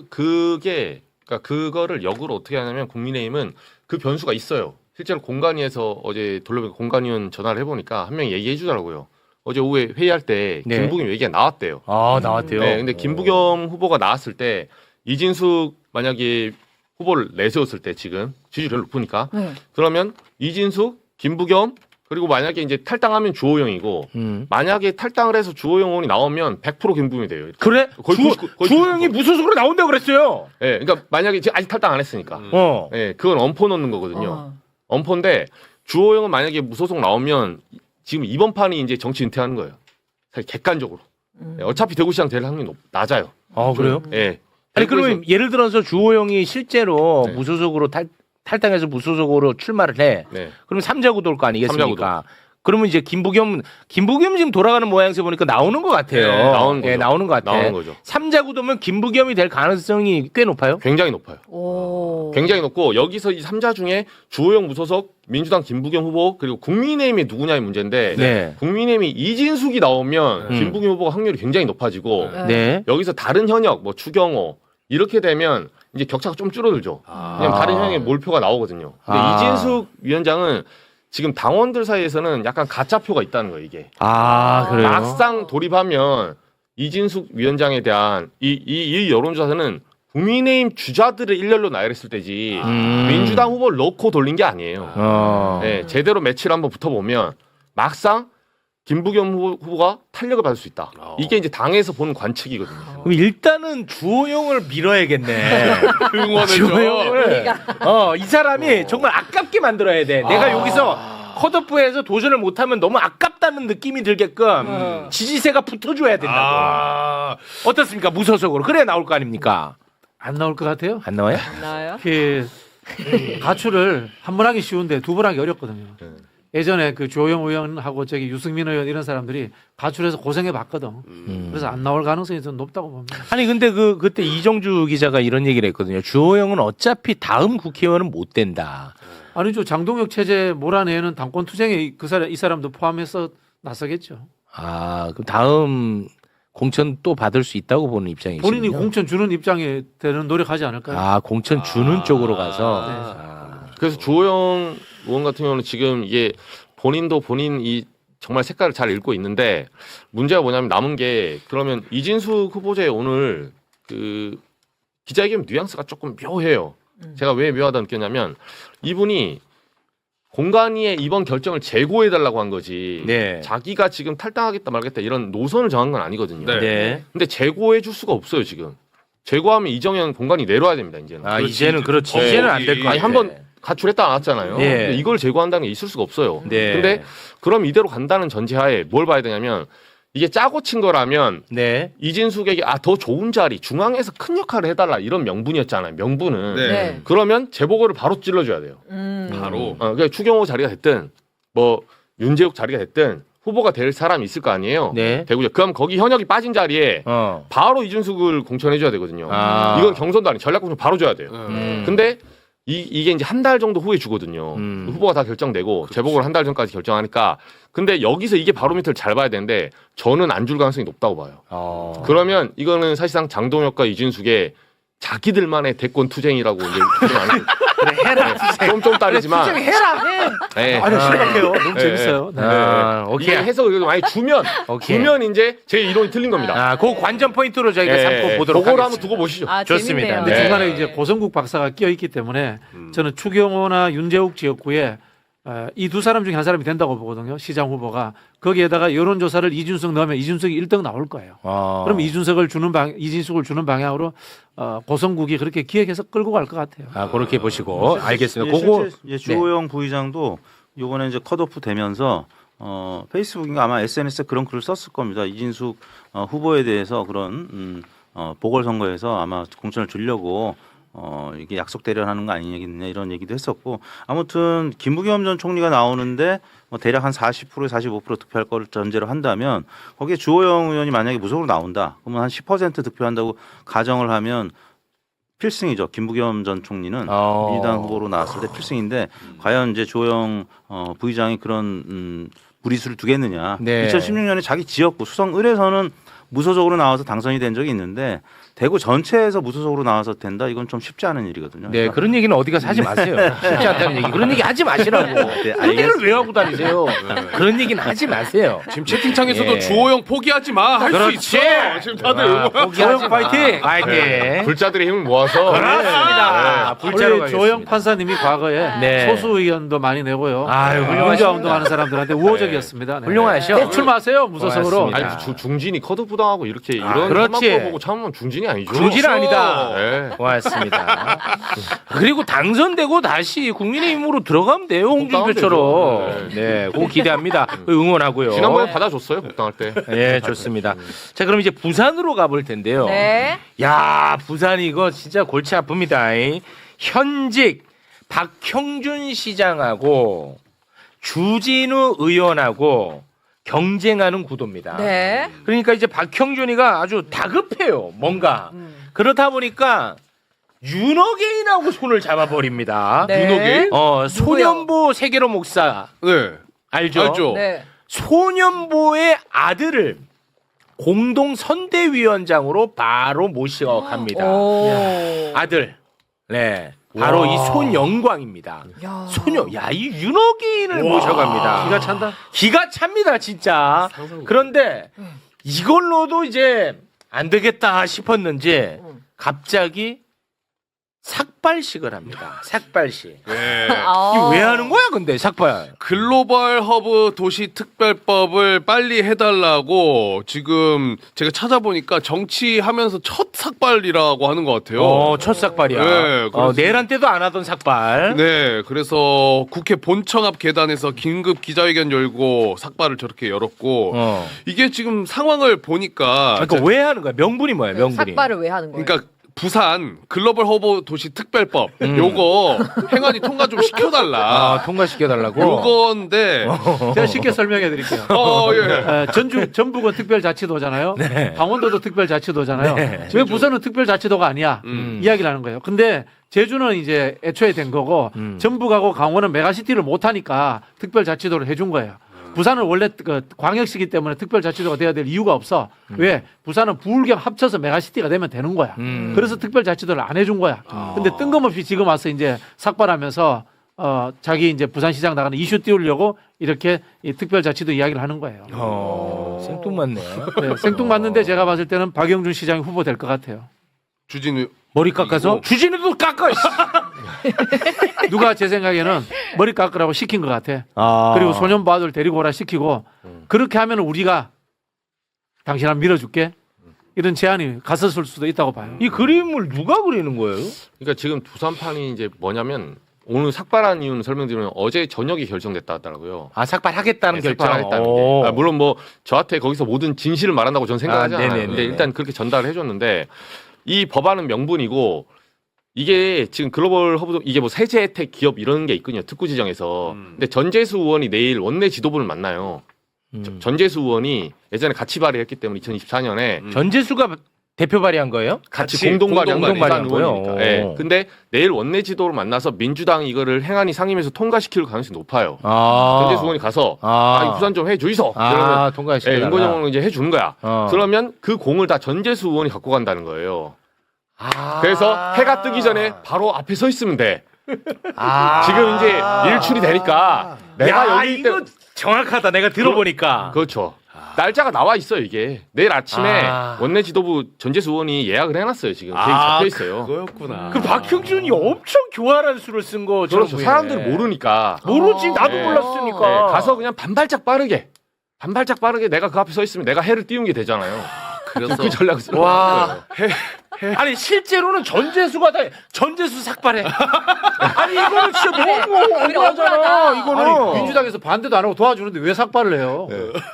Speaker 5: 그러니까 그거를 역으로 어떻게 하냐면 국민의힘은 그 변수가 있어요. 실제로 공관위에서 어제 돌려보니까 공관위원 전화를 해보니까 한 명이 얘기해 주더라고요. 어제 오후에 회의할 때
Speaker 1: 네.
Speaker 5: 김부겸 얘기가 나왔대요.
Speaker 1: 아 나왔대요.
Speaker 5: 네, 근데 김부겸 후보가 나왔을 때 이진숙 만약에 후보를 내세웠을 때 지금 지지율이 높으니까
Speaker 2: 네.
Speaker 5: 그러면 이진숙, 김부겸 그리고 만약에 이제 탈당하면 주호영이고 만약에 탈당을 해서 주호영 의원이 나오면 100% 김부겸이 돼요.
Speaker 1: 그래?
Speaker 5: 거의 99, 거의
Speaker 1: 주호영이 무소속으로 나온다고 그랬어요.
Speaker 5: 예, 그러니까 만약에 지금 아직 탈당 안 했으니까, 예, 그건 엄포 넣는 거거든요. 엄포인데 주호영은 만약에 무소속 나오면 지금 이번 판이 이제 정치 은퇴하는 거예요. 사실 객관적으로. 예, 어차피 대구시장 될 확률이 낮아요.
Speaker 1: 아 그래요?
Speaker 5: 예.
Speaker 1: 아니 그러면 예를 들어서 주호영이 실제로
Speaker 5: 네.
Speaker 1: 무소속으로 탈당해서 무소속으로 출마를 해.
Speaker 5: 네.
Speaker 1: 그럼 삼자구도 올 거 아니겠습니까?
Speaker 5: 삼자구도.
Speaker 1: 그러면 이제 김부겸 지금 돌아가는 모양새 보니까 나오는 것 같아요.
Speaker 5: 네, 나오는 거죠.
Speaker 1: 나오는 것 같아.
Speaker 5: 나오는 거죠.
Speaker 1: 삼자구도면 김부겸이 될 가능성이 꽤 높아요.
Speaker 5: 굉장히 높아요.
Speaker 2: 오.
Speaker 5: 굉장히 높고 여기서 이 3자 중에 주호영 무소속, 민주당 김부겸 후보 그리고 국민의힘이 누구냐의 문제인데
Speaker 1: 네.
Speaker 5: 국민의힘이 이진숙이 나오면 김부겸 후보가 확률이 굉장히 높아지고
Speaker 1: 네.
Speaker 5: 여기서 다른 현역 뭐 추경호 이렇게 되면 이제 격차가 좀 줄어들죠. 왜냐면 다른 현역의 몰표가 나오거든요. 근데 이진숙 위원장은 지금 당원들 사이에서는 약간 가짜표가 있다는 거예요, 이게.
Speaker 1: 아 그래요.
Speaker 5: 막상 돌입하면 이진숙 위원장에 대한 이 여론조사는 국민의힘 주자들을 일렬로 나열했을 때지 민주당 후보를 넣고 돌린 게 아니에요. 네, 제대로 매치를 한번 붙어보면 막상 김부겸 후보가 탄력을 받을 수 있다. 이게 이제 당에서 보는 관측이거든요.
Speaker 1: 그럼 일단은 주호영을 밀어야겠네.
Speaker 4: 응원해줘.
Speaker 1: 주호영을 이 사람이 정말 아깝게 만들어야 돼. 내가 여기서 컷오프해서 도전을 못하면 너무 아깝다는 느낌이 들게끔 지지세가 붙어줘야 된다고. 어떻습니까? 무소속으로 그래야 나올 거 아닙니까?
Speaker 6: 안 나올 것 같아요.
Speaker 1: 안 나와요?
Speaker 2: 나요?
Speaker 6: 그 가출을 한 번 하기 쉬운데 두 번 하기 어렵거든요. 예전에 그 조영 의원하고 저기 유승민 의원 이런 사람들이 가출해서 고생해 봤거든. 그래서 안 나올 가능성이 좀 높다고 봅니다.
Speaker 1: 아니 근데 그때 이정주 기자가 이런 얘기를 했거든요. 주호영은 어차피 다음 국회의원은 못 된다.
Speaker 6: 아니죠. 장동혁 체제 몰아내는 당권 투쟁에 이 사람도 포함해서 나서겠죠.
Speaker 1: 아 그럼 다음 공천 또 받을 수 있다고 보는 입장이시군요.
Speaker 6: 본인이 공천 주는 입장에 되는 노력하지 않을까요?
Speaker 1: 아 공천 주는 쪽으로 가서.
Speaker 5: 그래서 주호영 의원 같은 경우는 지금 이게 본인도 본인 이 정말 색깔을 잘 읽고 있는데 문제가 뭐냐면 남은 게 그러면 이진숙 후보자의 오늘 그 기자회견 뉘앙스가 조금 묘해요. 제가 왜 묘하다 느꼈냐면 이분이 공관위의 이번 결정을 재고해달라고 한 거지
Speaker 1: 네.
Speaker 5: 자기가 지금 탈당하겠다 말겠다 이런 노선을 정한 건 아니거든요.
Speaker 4: 네.
Speaker 1: 네.
Speaker 5: 근데 재고해 줄 수가 없어요 지금. 재고하면 이정현 공관이 내려와야 됩니다 이제는.
Speaker 1: 아 이제는 그렇지.
Speaker 4: 어,
Speaker 1: 이제는 안 될 거
Speaker 5: 아니
Speaker 1: 같아.
Speaker 5: 한번 가출했다 나왔잖아요.
Speaker 1: 네.
Speaker 5: 근데 이걸 제거한다는 게 있을 수가 없어요.
Speaker 1: 네.
Speaker 5: 근데 그럼 이대로 간다는 전제하에 뭘 봐야 되냐면 이게 짜고 친 거라면
Speaker 1: 네.
Speaker 5: 이진숙에게 더 좋은 자리 중앙에서 큰 역할을 해달라 이런 명분이었잖아요. 명분은.
Speaker 4: 네.
Speaker 2: 네.
Speaker 5: 그러면 재보고를 바로 찔러줘야 돼요.
Speaker 4: 바로.
Speaker 5: 그러니까 추경호 자리가 됐든 뭐 윤재욱 자리가 됐든 후보가 될 사람이 있을 거 아니에요.
Speaker 1: 네.
Speaker 5: 대구죠. 그럼 거기 현역이 빠진 자리에 바로 이준숙을 공천해줘야 되거든요.
Speaker 1: 아.
Speaker 5: 이건 경선도 아니 전략 공천 바로 줘야 돼요.
Speaker 4: 음.
Speaker 5: 근데 이게 이제 한 달 정도 후에 주거든요. 후보가 다 결정되고 재보고를 한 달 전까지 결정하니까. 근데 여기서 이게 바로미터를 잘 봐야 되는데 저는 안 줄 가능성이 높다고 봐요. 그러면 이거는 사실상 장동혁과 이준숙의 자기들만의 대권 투쟁이라고 이제
Speaker 1: 그래 해라.
Speaker 5: 좀 따르지만
Speaker 1: 해라.
Speaker 5: 네.
Speaker 6: 아니 신박해요. 너무
Speaker 5: 네.
Speaker 6: 재밌어요. 네.
Speaker 5: 이게 해석을 많이 주면
Speaker 1: 오케이.
Speaker 5: 이제 제 이론이 틀린 겁니다.
Speaker 1: 그 관전 포인트로 저희가 삼고 보도록
Speaker 5: 그걸
Speaker 1: 하겠습니다.
Speaker 5: 한번 두고 보시죠.
Speaker 2: 아,
Speaker 1: 좋습니다.
Speaker 2: 재밌네요.
Speaker 6: 근데
Speaker 1: 네.
Speaker 6: 중간에 이제 고성국 박사가 끼어 있기 때문에 저는 추경호나 윤재욱 지역구에 이 두 사람 중에 한 사람이 된다고 보거든요. 시장 후보가 거기에다가 여론조사를 이준석 넣으면 이준석이 1등 나올 거예요. 그럼 이준석을 이진숙을 주는 방향으로 고성국이 그렇게 기획해서 끌고 갈 것 같아요.
Speaker 1: 그렇게 보시고 알겠습니다.
Speaker 3: 예,
Speaker 1: 그거
Speaker 3: 실제 주호영 부의장도 요번에 이제 컷오프 되면서 페이스북인가 아마 SNS에 그런 글을 썼을 겁니다. 이진숙 후보에 대해서 그런 보궐선거에서 아마 공천을 주려고 이게 약속 대련하는 거 아니냐 이런 얘기도 했었고 아무튼 김부겸 전 총리가 나오는데 뭐 대략 한 40% 45% 득표할 걸 전제로 한다면 거기에 주호영 의원이 만약에 무소속으로 나온다 그러면 한 10% 득표한다고 가정을 하면 필승이죠. 김부겸 전 총리는 민주당 후보로 나왔을 때 필승인데 과연 이제 주호영 부의장이 그런 무리수를 두겠느냐.
Speaker 1: 네.
Speaker 3: 2016년에 자기 지역구 수성을에서는 무소속으로 나와서 당선이 된 적이 있는데 대구 전체에서 무소속으로 나와서 된다 이건 좀 쉽지 않은 일이거든요.
Speaker 1: 네, 그런 얘기는 어디 가서 하지 마세요. 쉽지 않다는 얘기. 그런 얘기 하지 마시라고. 그런 얘기를 왜 하고 다니세요? 그런 얘기는 하지 마세요.
Speaker 4: 지금 채팅창에서도
Speaker 1: 예.
Speaker 4: 주호영 포기하지 마 할 수
Speaker 1: 그렇지.
Speaker 4: 있어. 지금 다들 응원.
Speaker 1: 포기하지 마.
Speaker 6: 파이팅!
Speaker 1: 파이팅.
Speaker 5: 불자들의 힘을 모아서
Speaker 1: 그렇습니다. 불자로
Speaker 6: 원래 조영
Speaker 1: 가겠습니다.
Speaker 6: 판사님이 과거에
Speaker 1: 네.
Speaker 6: 소수 의견도 많이 내고요.
Speaker 1: 아유, 훌륭하십니다.
Speaker 6: 민주화 운동하는 사람들한테 우호적이었습니다. 네.
Speaker 1: 훌륭하셔.
Speaker 6: 꼭 출마하세요 무소속으로.
Speaker 1: 고맙습니다.
Speaker 5: 아니 중진이 컷오프당하고 이렇게 이런
Speaker 1: 그렇지.
Speaker 5: 험한 거 보고 참으면 중진이 아니죠.
Speaker 1: 중진은 아니다.
Speaker 5: 네.
Speaker 1: 고맙습니다. 그리고 당선되고 다시 국민의힘으로 들어가면 돼요. 홍준표처럼. 네, 그거 기대합니다. 응원하고요.
Speaker 5: 지난번에 받아줬어요 복당할 때.
Speaker 1: 예, 좋습니다. 자, 그럼 이제 부산으로 가볼 텐데요.
Speaker 2: 네.
Speaker 1: 야, 부산 이거 진짜 골치 아픕니다. 현직 박형준 시장하고 주진우 의원하고 경쟁하는 구도입니다.
Speaker 2: 네.
Speaker 1: 그러니까 이제 박형준이가 아주 다급해요. 뭔가. 그렇다 보니까 윤호개인하고 손을 잡아버립니다.
Speaker 2: 네.
Speaker 4: 윤호개인?
Speaker 1: 소년보 세계로 목사
Speaker 4: 네.
Speaker 1: 알죠?
Speaker 4: 알죠.
Speaker 2: 네.
Speaker 1: 소년보의 아들을 공동 선대위원장으로 바로 모셔갑니다.
Speaker 2: 오.
Speaker 1: 아들. 네. 바로
Speaker 5: 와.
Speaker 1: 이 손영광입니다.
Speaker 2: 야.
Speaker 1: 이 윤호개인을 모셔갑니다.
Speaker 6: 기가 찬다.
Speaker 1: 기가 찹니다, 진짜. 그런데 이걸로도 이제 안 되겠다 싶었는지 갑자기 삭발식을 합니다. 삭발식.
Speaker 4: 네.
Speaker 1: 이게 왜 하는 거야, 근데 삭발?
Speaker 4: 글로벌 허브 도시 특별법을 빨리 해달라고 지금 제가 찾아보니까 정치하면서 첫 삭발이라고 하는 것 같아요.
Speaker 1: 첫 삭발이야.
Speaker 4: 네, 그렇습니다.
Speaker 1: 내란 때도 안 하던 삭발.
Speaker 4: 네, 그래서 국회 본청 앞 계단에서 긴급 기자회견 열고 삭발을 저렇게 열었고 이게 지금 상황을 보니까
Speaker 1: 그러니까 왜 하는 거야? 명분이 뭐야, 명분이?
Speaker 2: 삭발을 왜 하는 거예요?
Speaker 4: 그러니까 부산 글로벌 허브 도시 특별법 요거 행안위 통과 좀 시켜달라.
Speaker 1: 통과시켜달라고?
Speaker 4: 요건데
Speaker 6: 제가 쉽게 설명해 드릴게요.
Speaker 4: 예.
Speaker 6: 전북은 특별자치도잖아요.
Speaker 1: 네.
Speaker 6: 강원도도 특별자치도잖아요.
Speaker 1: 네.
Speaker 6: 왜 부산은 특별자치도가 아니야? 이야기를 하는 거예요. 근데 제주는 이제 애초에 된 거고 전북하고 강원은 메가시티를 못 하니까 특별자치도를 해준 거예요. 부산은 원래 그 광역시기 때문에 특별자치도가 돼야 될 이유가 없어. 왜? 부산은 부울경 합쳐서 메가시티가 되면 되는 거야. 그래서 특별자치도를 안 해준 거야. 근데 뜬금없이 지금 와서 이제 삭발하면서 자기 이제 부산시장 나가는 이슈 띄우려고 이렇게 이 특별자치도 이야기를 하는 거예요.
Speaker 1: 생뚱맞네.
Speaker 6: 네, 생뚱맞는데 제가 봤을 때는 박영준 시장이 후보 될 것 같아요.
Speaker 4: 주진우
Speaker 1: 머리 깎아서? 주진우도 깎아!
Speaker 6: 누가 제 생각에는 머리 깎으라고 시킨 것 같아. 그리고 소년부 아들 데리고 오라 시키고 그렇게 하면 우리가 당신 한 밀어줄게. 이런 제안이 갔었을 수도 있다고 봐요.
Speaker 1: 이 그림을 누가 그리는 거예요?
Speaker 5: 그러니까 지금 부산판이 이제 뭐냐면 오늘 삭발한 이유는 설명드리면 어제 저녁에 결정됐다 하더라고요.
Speaker 1: 삭발하겠다는 결정.
Speaker 5: 삭발하겠다는 게. 물론 뭐 저한테 거기서 모든 진실을 말한다고 저는 생각하지 않아요.
Speaker 1: 네네네.
Speaker 5: 근데 일단 그렇게 전달을 해줬는데 이 법안은 명분이고 이게 지금 글로벌 허브도 이게 뭐 세제 혜택 기업 이런 게 있거든요. 특구 지정에서. 근데 전재수 의원이 내일 원내 지도부를 만나요. 전재수 의원이 예전에 같이 발의했기 때문에 2024년에
Speaker 1: 전재수가 대표 발의한 거예요?
Speaker 5: 같이
Speaker 4: 같이
Speaker 5: 공동 발의한
Speaker 1: 공동
Speaker 5: 부산
Speaker 1: 발의한 거예요?
Speaker 5: 의원이니까. 예. 근데 내일 원내 지도를 만나서 민주당이 이거를 행안위 상임위에서 통과시킬 가능성이 높아요. 전재수 의원이 가서 부산 좀 해주이소. 그러면
Speaker 1: 통과시켜.
Speaker 5: 윤건영 의원은 이제 해주는 거야.
Speaker 1: 어.
Speaker 5: 그러면 그 공을 다 전재수 의원이 갖고 간다는 거예요. 그래서 해가 뜨기 전에 바로 앞에 서 있으면 돼. 지금 이제 일출이 되니까 내가 여기
Speaker 1: 이거 정확하다. 내가 들어보니까.
Speaker 5: 그렇죠. 날짜가 나와 있어요 이게. 내일 아침에
Speaker 1: 아.
Speaker 5: 원내 지도부 전재수 의원이 예약을 해놨어요 지금. 계획 잡혀 있어요.
Speaker 4: 그거였구나.
Speaker 1: 그 박형준이 엄청 교활한 수를 쓴 거.
Speaker 5: 그렇죠. 사람들은 모르니까.
Speaker 1: 모르지. 나도
Speaker 5: 네.
Speaker 1: 몰랐으니까.
Speaker 5: 네, 가서 그냥 반발짝 빠르게 내가 그 앞에 서 있으면 내가 해를 띄운 게 되잖아요.
Speaker 4: 그래서
Speaker 5: 그 전략을 쓰는
Speaker 1: 와.
Speaker 5: 거예요.
Speaker 1: 아니 실제로는 전재수 삭발해. 아니 이거는 진짜 너무 억울하잖아.
Speaker 2: 억울하다.
Speaker 1: 이거는
Speaker 6: 아니 민주당에서 반대도 안 하고 도와주는데 왜 삭발을 해요?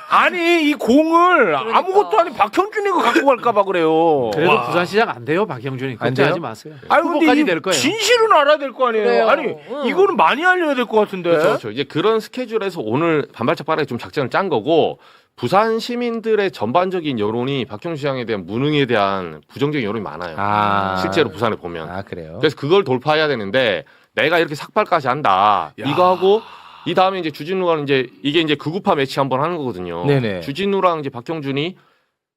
Speaker 1: 아니 이 공을 아무것도 아닌 박형준이가 갖고 갈까봐 그래요.
Speaker 6: 그래도 부산시장 안 돼요, 박형준이.
Speaker 1: 안
Speaker 6: 걱정하지
Speaker 1: 돼요?
Speaker 6: 마세요.
Speaker 1: 아니
Speaker 6: 후보까지
Speaker 1: 근데
Speaker 6: 될 거예요.
Speaker 1: 진실은 알아야 될 거 아니에요.
Speaker 2: 그래요.
Speaker 1: 아니
Speaker 2: 응.
Speaker 1: 이거는 많이 알려야 될 것 같은데.
Speaker 5: 그렇죠. 이제 그런 스케줄에서 오늘 반발적 발언에 좀 작전을 짠 거고 부산 시민들의 전반적인 여론이 박형준 시장에 대한 무능에 대한 부정적인 여론이 많아요. 실제로 부산에 보면.
Speaker 1: 아 그래요.
Speaker 5: 그래서 그걸 돌파해야 되는데 내가 이렇게 삭발까지 한다. 이거 하고 이 다음에 이제 주진우가 이제 이게 이제 극우파 매치 한번 하는 거거든요.
Speaker 1: 네네.
Speaker 5: 주진우랑 이제 박형준이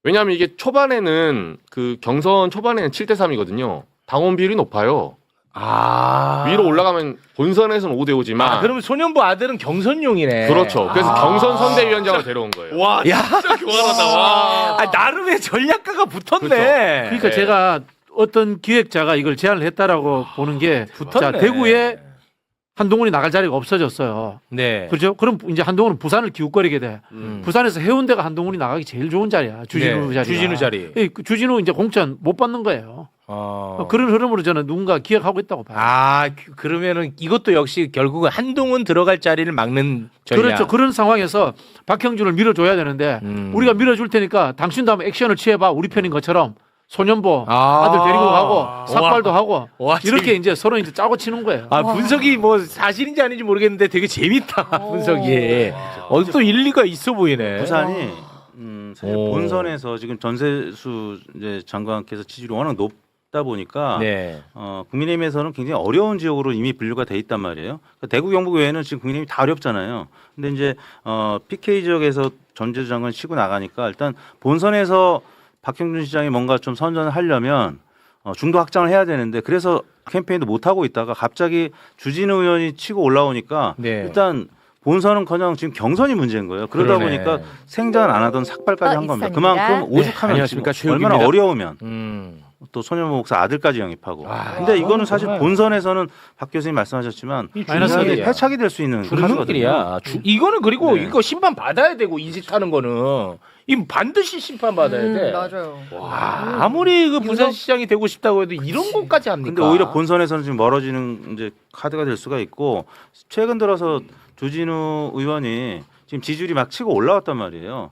Speaker 5: 왜냐하면 이게 초반에는 그 경선 초반에는 7대3이거든요. 당원 비율이 높아요. 위로 올라가면 본선에서는 5대5지만
Speaker 1: 그러면 소년부 아들은 경선용이네.
Speaker 5: 그렇죠. 그래서 경선 선대위원장을 데려온 거예요.
Speaker 4: 와, 진짜 교활하다. 와.
Speaker 1: 나름의 전략가가 붙었네.
Speaker 6: 그러니까 제가 어떤 기획자가 이걸 제안을 했다라고 보는 게 자, 대구에 한동훈이 나갈 자리가 없어졌어요.
Speaker 1: 네.
Speaker 6: 그렇죠? 그럼 이제 한동훈은 부산을 기웃거리게 돼. 부산에서 해운대가 한동훈이 나가기 제일 좋은 자리야. 주진우 자리.
Speaker 1: 주진우 자리.
Speaker 6: 주진우 이제 공천 못 받는 거예요. 그런 흐름으로 저는 누군가 기획하고 있다고 봐요.
Speaker 1: 그러면은 이것도 역시 결국은 한동훈 들어갈 자리를 막는 전략.
Speaker 6: 그렇죠. 그런 상황에서 박형준을 밀어줘야 되는데 우리가 밀어줄 테니까 당신도 한번 액션을 취해봐. 우리 편인 것처럼 소년보 아들 데리고 가고 삭발도 하고 이렇게 이제 서로 이제 짜고 치는 거예요.
Speaker 1: 분석이 뭐 사실인지 아닌지 모르겠는데 되게 재밌다 분석이. 또 일리가 있어 보이네.
Speaker 3: 부산이 사실 본선에서 지금 전세수 이제 장관께서 지지율이 워낙 높다 보니까
Speaker 1: 네.
Speaker 3: 국민의힘에서는 굉장히 어려운 지역으로 이미 분류가 돼 있단 말이에요. 그러니까 대구 경북 외에는 지금 국민의힘이 다 어렵잖아요. 근데 이제 PK 지역에서 전재수 장관 치고 나가니까 일단 본선에서 박형준 시장이 뭔가 좀 선전을 하려면 중도 확장을 해야 되는데 그래서 캠페인도 못 하고 있다가 갑자기 주진우 의원이 치고 올라오니까
Speaker 1: 네.
Speaker 3: 일단 본선은커녕 지금 경선이 문제인 거예요. 그러다
Speaker 1: 그러네.
Speaker 3: 보니까 생전 안 하던 삭발까지 한 겁니다.
Speaker 2: 있습니다.
Speaker 3: 그만큼 오죽하면
Speaker 1: 안녕하십니까,
Speaker 3: 지금 얼마나
Speaker 1: 최욱입니다.
Speaker 3: 어려우면 또 소년모 목사 아들까지 영입하고. 근데 이거는 사실 본선에서는 박 교수님 말씀하셨지만
Speaker 6: 마이너스
Speaker 3: 분명히
Speaker 6: 일이야.
Speaker 3: 패착이 될 수 있는 카드거든요.
Speaker 1: 줄이야. 이거는 그리고
Speaker 3: 네.
Speaker 1: 이거 심판 받아야 되고 이 짓 하는 거는 이 반드시 심판 받아야 돼.
Speaker 2: 맞아요.
Speaker 1: 아무리 그 부산시장이 되고 싶다고 해도 이런 것까지 합니까?
Speaker 3: 근데 오히려 본선에서는 지금 멀어지는 이제 카드가 될 수가 있고 최근 들어서 주진우 의원이 지금 지지율이 막 치고 올라왔단 말이에요.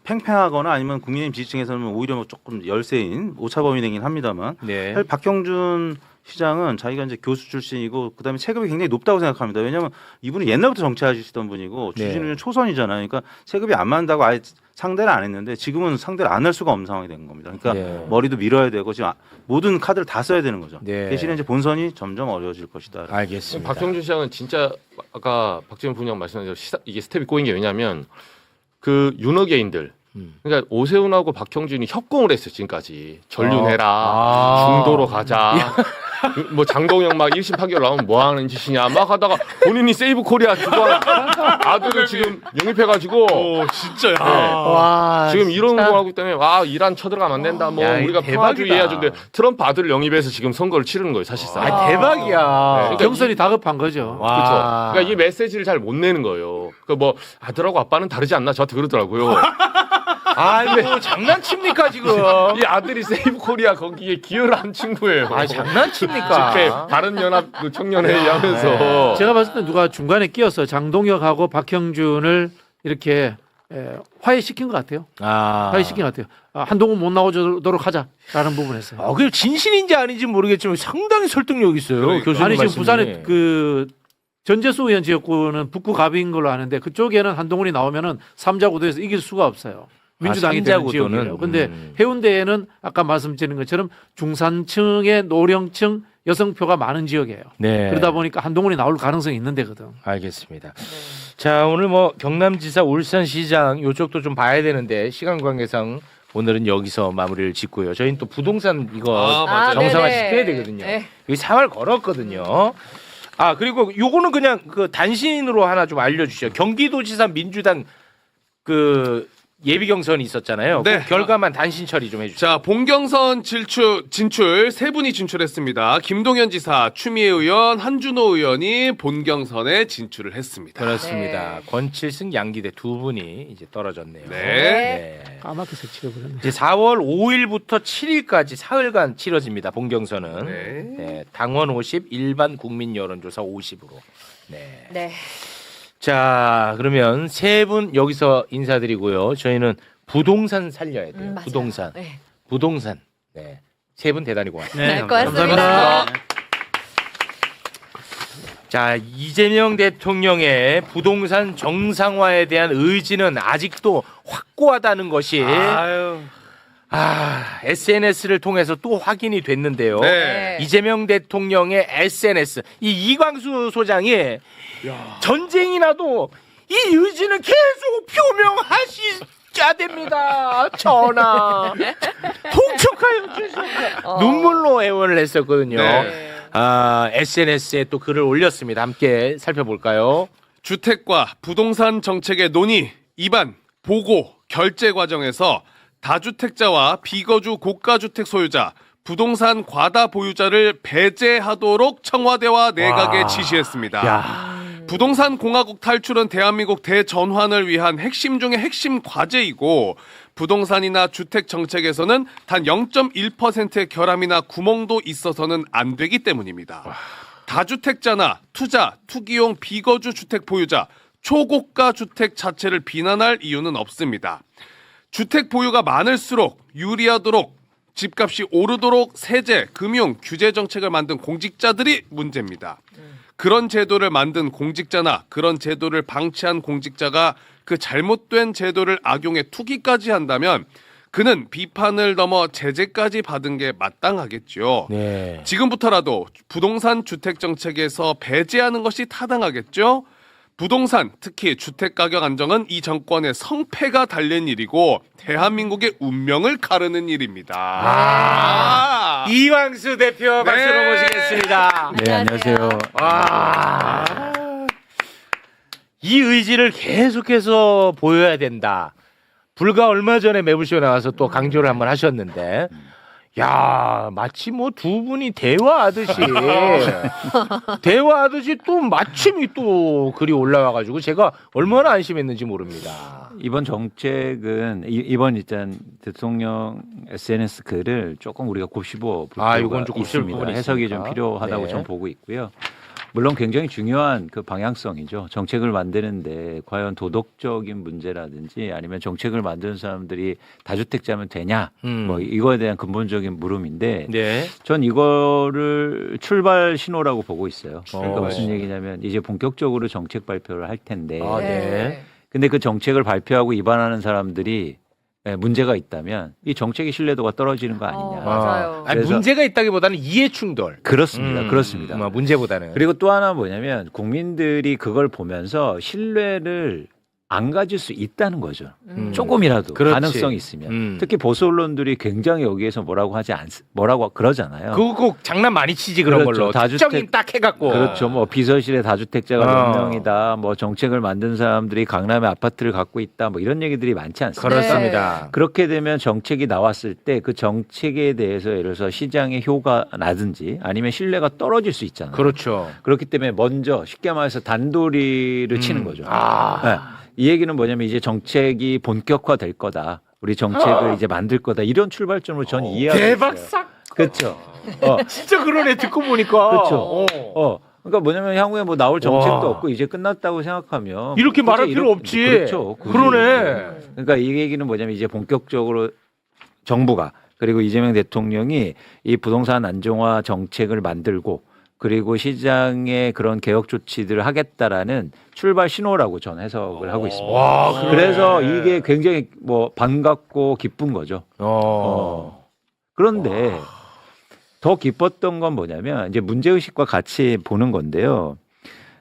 Speaker 3: 팽팽하거나 아니면 국민의힘 지지층에서는 오히려 뭐 조금 열세인 오차범위이긴 합니다만
Speaker 1: 네.
Speaker 3: 사실 박형준 시장은 자기가 이제 교수 출신이고 그다음에 체급이 굉장히 높다고 생각합니다. 왜냐하면 이분은 옛날부터 정치하시던 분이고
Speaker 1: 네.
Speaker 3: 주진우는 초선이잖아요. 그러니까 체급이 안 맞는다고 아예 상대를 안 했는데 지금은 상대를 안 할 수가 없는 상황이 된 겁니다. 그러니까
Speaker 1: 네.
Speaker 3: 머리도 밀어야 되고 지금 모든 카드를 다 써야 되는 거죠.
Speaker 1: 네.
Speaker 3: 대신에 이제 본선이 점점 어려워질 것이다.
Speaker 1: 알겠습니다.
Speaker 5: 박형준 시장은 진짜 아까 박지원 부장 말씀하신 대로 이게 스텝이 꼬인 게 왜냐면 그 윤어게인들 그러니까 오세훈하고 박형준이 협공을 했어요 지금까지 전륜해라 중도로 가자 뭐 장동영 막 1심 판결 나오면 뭐 하는 짓이냐 막 하다가 본인이 세이브 코리아 주도한 아들을 지금 영입해가지고
Speaker 4: 진짜.
Speaker 1: 와,
Speaker 5: 지금 이런
Speaker 1: 진짜.
Speaker 5: 거 하고 있다면 이란 쳐들어가면 안 된다 뭐
Speaker 1: 야,
Speaker 5: 우리가
Speaker 1: 대박이다.
Speaker 5: 평화주의 해야주는데 트럼프 아들을 영입해서 지금 선거를 치르는 거예요 사실상.
Speaker 1: 대박이야.
Speaker 5: 그러니까
Speaker 6: 경선이 다급한 거죠.
Speaker 1: 와.
Speaker 5: 그렇죠. 그러니까 이 메시지를 잘 못 내는 거예요. 그 뭐 아들하고 아빠는 다르지 않나 저한테 그러더라고요.
Speaker 1: 아이고 장난칩니까 지금?
Speaker 5: 이 아들이 세이브 코리아 거기에 기여를 한 친구예요.
Speaker 1: 장난칩니까?
Speaker 5: 집회 바른 연합 그 청년회의 하면서
Speaker 6: 제가 봤을 때 누가 중간에 끼어서 장동혁하고 박형준을 이렇게 화해시킨 것 같아요. 화해시킨 것 같아요. 한동훈 못 나오도록 하자라는 부분에서.
Speaker 1: 그게 진실인지 아닌지 모르겠지만 상당히 설득력 있어요.
Speaker 4: 그러니까.
Speaker 1: 교수님
Speaker 6: 아니 지금
Speaker 1: 말씀이.
Speaker 6: 부산에 그 전재수 의원 지역구는 북구 갑인 걸로 아는데 그쪽에는 한동훈이 나오면은 삼자구도에서 이길 수가 없어요. 민주당이 되는
Speaker 1: 삼자구도는?
Speaker 6: 지역이에요. 근데 해운대에는 아까 말씀드린 것처럼 중산층의 노령층 여성표가 많은 지역이에요.
Speaker 1: 네.
Speaker 6: 그러다 보니까 한동훈이 나올 가능성이 있는 데거든.
Speaker 1: 알겠습니다. 자 오늘 뭐 경남지사 울산시장 요쪽도 좀 봐야 되는데 시간 관계상 오늘은 여기서 마무리를 짓고요. 저희는 또 부동산 이거
Speaker 4: 맞아요.
Speaker 1: 정상화
Speaker 2: 네네.
Speaker 1: 시켜야 되거든요.
Speaker 2: 네.
Speaker 1: 여기 3월 걸었거든요. 그리고 요거는 그냥 그 단신으로 하나 좀 알려주시죠. 경기도지사 민주당 그 예비 경선이 있었잖아요.
Speaker 4: 네.
Speaker 1: 그 결과만 단신 처리 좀 해주세요.
Speaker 4: 자, 본경선 진출 세 분이 진출했습니다. 김동연 지사, 추미애 의원, 한준호 의원이 본경선에 진출을 했습니다.
Speaker 1: 그렇습니다.
Speaker 2: 네.
Speaker 1: 권칠승, 양기대 두 분이 이제 떨어졌네요.
Speaker 4: 네.
Speaker 6: 까맣게 색칠해버렸네.
Speaker 1: 이제 4월 5일부터 7일까지 사흘간 치러집니다. 본경선은.
Speaker 4: 네.
Speaker 1: 네, 당원 50, 일반 국민 여론조사 50으로. 네.
Speaker 2: 네.
Speaker 1: 자, 그러면 세 분 여기서 인사드리고요. 저희는 부동산 살려야 돼요.
Speaker 2: 맞아요.
Speaker 1: 부동산.
Speaker 2: 네.
Speaker 1: 부동산. 네. 세 분 대단히 고맙습니다.
Speaker 2: 네, 고맙습니다.
Speaker 6: 감사합니다.
Speaker 1: 자, 이재명 대통령의 부동산 정상화에 대한 의지는 아직도 확고하다는 것이 SNS를 통해서 또 확인이 됐는데요.
Speaker 4: 네.
Speaker 1: 이재명 대통령의 SNS 이 이광수 소장이 전쟁이 나도 이 의지는 계속 표명하셔야 됩니다. 전하. 통촉하여 주시옵소서. 눈물로 애원을 했었거든요.
Speaker 4: 네.
Speaker 1: SNS에 또 글을 올렸습니다. 함께 살펴볼까요?
Speaker 4: 주택과 부동산 정책의 논의, 입안, 보고, 결제 과정에서 다주택자와 비거주 고가주택 소유자, 부동산 과다 보유자를 배제하도록 청와대와 내각에
Speaker 1: 와.
Speaker 4: 지시했습니다.
Speaker 1: 야.
Speaker 4: 부동산 공화국 탈출은 대한민국 대전환을 위한 핵심 중의 핵심 과제이고 부동산이나 주택 정책에서는 단 0.1%의 결함이나 구멍도 있어서는 안 되기 때문입니다. 다주택자나 투자, 투기용 비거주 주택 보유자, 초고가 주택 자체를 비난할 이유는 없습니다. 주택 보유가 많을수록 유리하도록 집값이 오르도록 세제, 금융, 규제 정책을 만든 공직자들이 문제입니다. 그런 제도를 만든 공직자나 그런 제도를 방치한 공직자가 그 잘못된 제도를 악용해 투기까지 한다면 그는 비판을 넘어 제재까지 받은 게 마땅하겠죠.
Speaker 1: 네.
Speaker 4: 지금부터라도 부동산 주택 정책에서 배제하는 것이 타당하겠죠. 부동산, 특히 주택 가격 안정은 이 정권의 성패가 달린 일이고 대한민국의 운명을 가르는 일입니다.
Speaker 1: 이광수 대표 박수로
Speaker 4: 네.
Speaker 1: 모시겠습니다.
Speaker 2: 네, 안녕하세요.
Speaker 1: 와. 이 의지를 계속해서 보여야 된다. 불과 얼마 전에 매부쇼 나와서 또 강조를 한번 하셨는데, 야, 마치 뭐 두 분이 대화하듯이 또 마침이 또 글이 올라와가지고 제가 얼마나 안심했는지 모릅니다.
Speaker 7: 이번 정책은 이번 일단 대통령 SNS 글을 조금 우리가 곱씹어 볼 필요가
Speaker 1: 이건 좀 곱씹을
Speaker 7: 있습니다.
Speaker 1: 부분이
Speaker 7: 해석이
Speaker 1: 있습니까?
Speaker 7: 좀 필요하다고
Speaker 1: 네.
Speaker 7: 저는 보고 있고요. 물론 굉장히 중요한 그 방향성이죠. 정책을 만드는데 과연 도덕적인 문제라든지 아니면 정책을 만드는 사람들이 다주택자면 되냐 뭐 이거에 대한 근본적인 물음인데
Speaker 1: 네.
Speaker 7: 전 이거를 출발 신호라고 보고 있어요. 그러니까
Speaker 1: 출발
Speaker 7: 무슨
Speaker 1: 신호.
Speaker 7: 얘기냐면 이제 본격적으로 정책 발표를 할 텐데
Speaker 1: 아, 네.
Speaker 7: 근데 그 정책을 발표하고 위반하는 사람들이 문제가 있다면 이 정책의 신뢰도가 떨어지는 거 아니냐.
Speaker 2: 맞아요.
Speaker 1: 아니,
Speaker 7: 그래서-
Speaker 1: 문제가 있다기보다는 이해 충돌.
Speaker 7: 그렇습니다. 그렇습니다.
Speaker 1: 뭐 문제보다는.
Speaker 7: 그리고 또 하나 뭐냐면 국민들이 그걸 보면서 신뢰를 안 가질 수 있다는 거죠. 조금이라도
Speaker 1: 그렇지.
Speaker 7: 가능성이 있으면. 특히 보수 언론들이 굉장히 여기에서 뭐라고 그러잖아요.
Speaker 1: 그거 꼭 장난 많이 치지 그런
Speaker 7: 그렇죠.
Speaker 1: 걸로. 특정인 딱 해갖고.
Speaker 7: 그렇죠. 뭐 비서실에 다주택자가 몇 명이다. 뭐 정책을 만든 사람들이 강남에 아파트를 갖고 있다. 뭐 이런 얘기들이 많지 않습니까?
Speaker 1: 그렇습니다.
Speaker 7: 그렇게 되면 정책이 나왔을 때 그 정책에 대해서 예를 들어서 시장의 효가 나든지 아니면 신뢰가 떨어질 수 있잖아요.
Speaker 1: 그렇죠.
Speaker 7: 그렇기 때문에 먼저 쉽게 말해서 단도리를 치는 거죠. 네. 이 얘기는 뭐냐면 이제 정책이 본격화될 거다. 우리 정책을 이제 만들 거다. 이런 출발점으로 전 이해하고
Speaker 1: 대박
Speaker 7: 있어요.
Speaker 1: 싹.
Speaker 7: 그렇죠.
Speaker 1: 진짜 그러네 듣고 보니까.
Speaker 7: 그렇죠. 그러니까 뭐냐면 향후에 뭐 나올 정책도
Speaker 1: 와.
Speaker 7: 없고 이제 끝났다고 생각하면
Speaker 1: 이렇게 말할
Speaker 7: 굳이
Speaker 1: 필요 없지.
Speaker 7: 그렇죠. 굳이
Speaker 1: 그러네.
Speaker 7: 이렇게. 그러니까 이 얘기는 뭐냐면 이제 본격적으로 정부가 그리고 이재명 대통령이 이 부동산 안정화 정책을 만들고 그리고 시장의 그런 개혁 조치들을 하겠다라는 출발 신호라고 저는 해석을 하고 있습니다.
Speaker 1: 와, 그러네.
Speaker 7: 그래서 이게 굉장히 뭐 반갑고 기쁜 거죠. 그런데 더 기뻤던 건 뭐냐면 이제 문제의식과 같이 보는 건데요.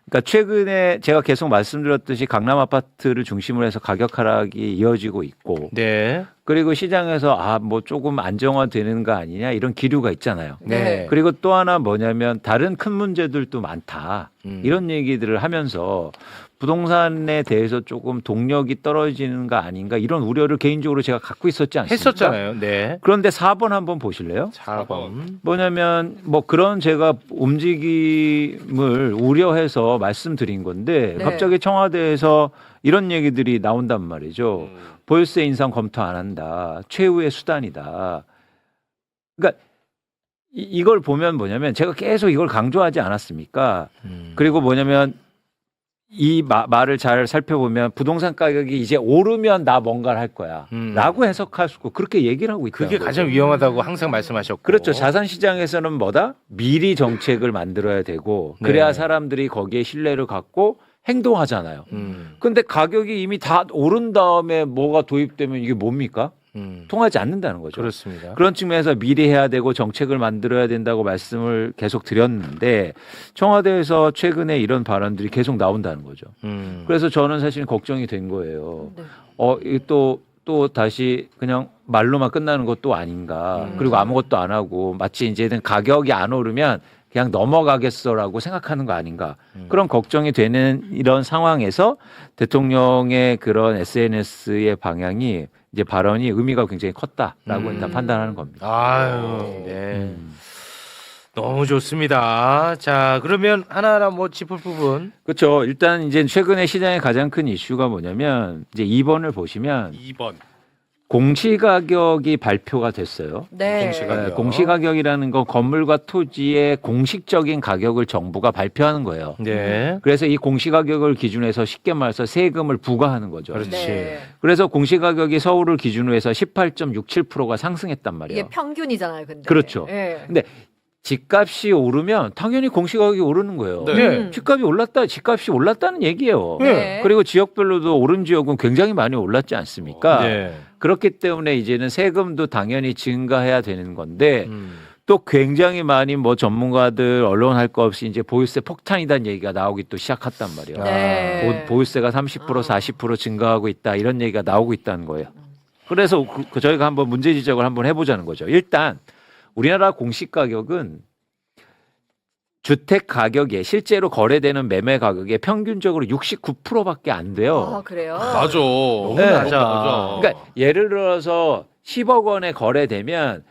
Speaker 7: 그러니까 최근에 제가 계속 말씀드렸듯이 강남 아파트를 중심으로 해서 가격 하락이 이어지고 있고
Speaker 1: 네.
Speaker 7: 그리고 시장에서 뭐 조금 안정화되는 거 아니냐 이런 기류가 있잖아요.
Speaker 1: 네.
Speaker 7: 그리고 또 하나 뭐냐면 다른 큰 문제들도 많다.
Speaker 1: 음.
Speaker 7: 이런 얘기들을 하면서 부동산에 대해서 조금 동력이 떨어지는 거 아닌가 이런 우려를 개인적으로 제가 갖고 있었지 않습니까?
Speaker 1: 했었잖아요. 네.
Speaker 7: 그런데 4번 한번 보실래요?
Speaker 1: 4번.
Speaker 7: 뭐냐면 뭐 그런 제가 움직임을 우려해서 말씀드린 건데
Speaker 2: 네.
Speaker 7: 갑자기 청와대에서 이런 얘기들이 나온단 말이죠. 보유세 인상 검토 안 한다. 최후의 수단이다. 그러니까 이걸 보면 뭐냐면 제가 계속 이걸 강조하지 않았습니까? 그리고 뭐냐면 이 말을 잘 살펴보면 부동산 가격이 이제 오르면 나 뭔가를 할 거야 라고 해석할 수 있고 그렇게 얘기를 하고 있다.
Speaker 1: 그게 가장 위험하다고 항상 말씀하셨고.
Speaker 7: 그렇죠. 자산시장에서는 뭐다? 미리 정책을 만들어야 되고 그래야
Speaker 1: 네.
Speaker 7: 사람들이 거기에 신뢰를 갖고 행동하잖아요. 근데 가격이 이미 다 오른 다음에 뭐가 도입되면 이게 뭡니까? 통하지 않는다는 거죠.
Speaker 1: 그렇습니다.
Speaker 7: 그런 측면에서 미리 해야 되고 정책을 만들어야 된다고 말씀을 계속 드렸는데 청와대에서 최근에 이런 발언들이 계속 나온다는 거죠. 그래서 저는 사실 걱정이 된 거예요.
Speaker 2: 네.
Speaker 7: 이게 또 다시 그냥 말로만 끝나는 것도 아닌가. 그리고 아무것도 안 하고 마치 이제는 가격이 안 오르면 그냥 넘어가겠어라고 생각하는 거 아닌가. 그런 걱정이 되는 이런 상황에서 대통령의 그런 SNS의 방향이 이제 발언이 의미가 굉장히 컸다라고 일단 판단하는 겁니다.
Speaker 1: 아유, 네. 너무 좋습니다. 자, 그러면 하나하나 뭐 짚을 부분.
Speaker 7: 그렇죠. 일단 이제 최근에 시장의 가장 큰 이슈가 뭐냐면 이제 2번을 보시면
Speaker 4: 2번.
Speaker 7: 공시가격이 발표가 됐어요.
Speaker 2: 네.
Speaker 1: 공시가격.
Speaker 7: 네, 공시가격이라는 건 건물과 토지의 공식적인 가격을 정부가 발표하는 거예요.
Speaker 1: 네.
Speaker 7: 그래서 이 공시가격을 기준해서 쉽게 말해서 세금을 부과하는 거죠.
Speaker 1: 그렇지.
Speaker 2: 네.
Speaker 7: 그래서 공시가격이 서울을 기준으로 해서 18.67%가 상승했단 말이에요.
Speaker 2: 이게 평균이잖아요, 근데.
Speaker 7: 그렇죠.
Speaker 2: 예.
Speaker 7: 근데 집값이 오르면 당연히 공시가격이 오르는 거예요.
Speaker 1: 네.
Speaker 7: 집값이 올랐다, 집값이 올랐다는 얘기예요.
Speaker 2: 네.
Speaker 7: 그리고 지역별로도 오른 지역은 굉장히 많이 올랐지 않습니까?
Speaker 1: 네.
Speaker 7: 그렇기 때문에 이제는 세금도 당연히 증가해야 되는 건데 또 굉장히 많이 뭐 전문가들 언론 할 거 없이 이제 보유세 폭탄이다는 얘기가 나오기 또 시작했단 말이에요.
Speaker 2: 네.
Speaker 7: 보유세가 30% 40% 증가하고 있다 이런 얘기가 나오고 있다는 거예요. 그래서 저희가 한번 문제 지적을 한번 해보자는 거죠. 일단 우리나라 공시가격은 주택 가격에 실제로 거래되는 매매 가격의 평균적으로 69%밖에 안 돼요.
Speaker 2: 아, 그래요?
Speaker 4: 맞아.
Speaker 7: 네.
Speaker 4: 맞아.
Speaker 7: 그러니까 예를 들어서 10억 원에 거래되면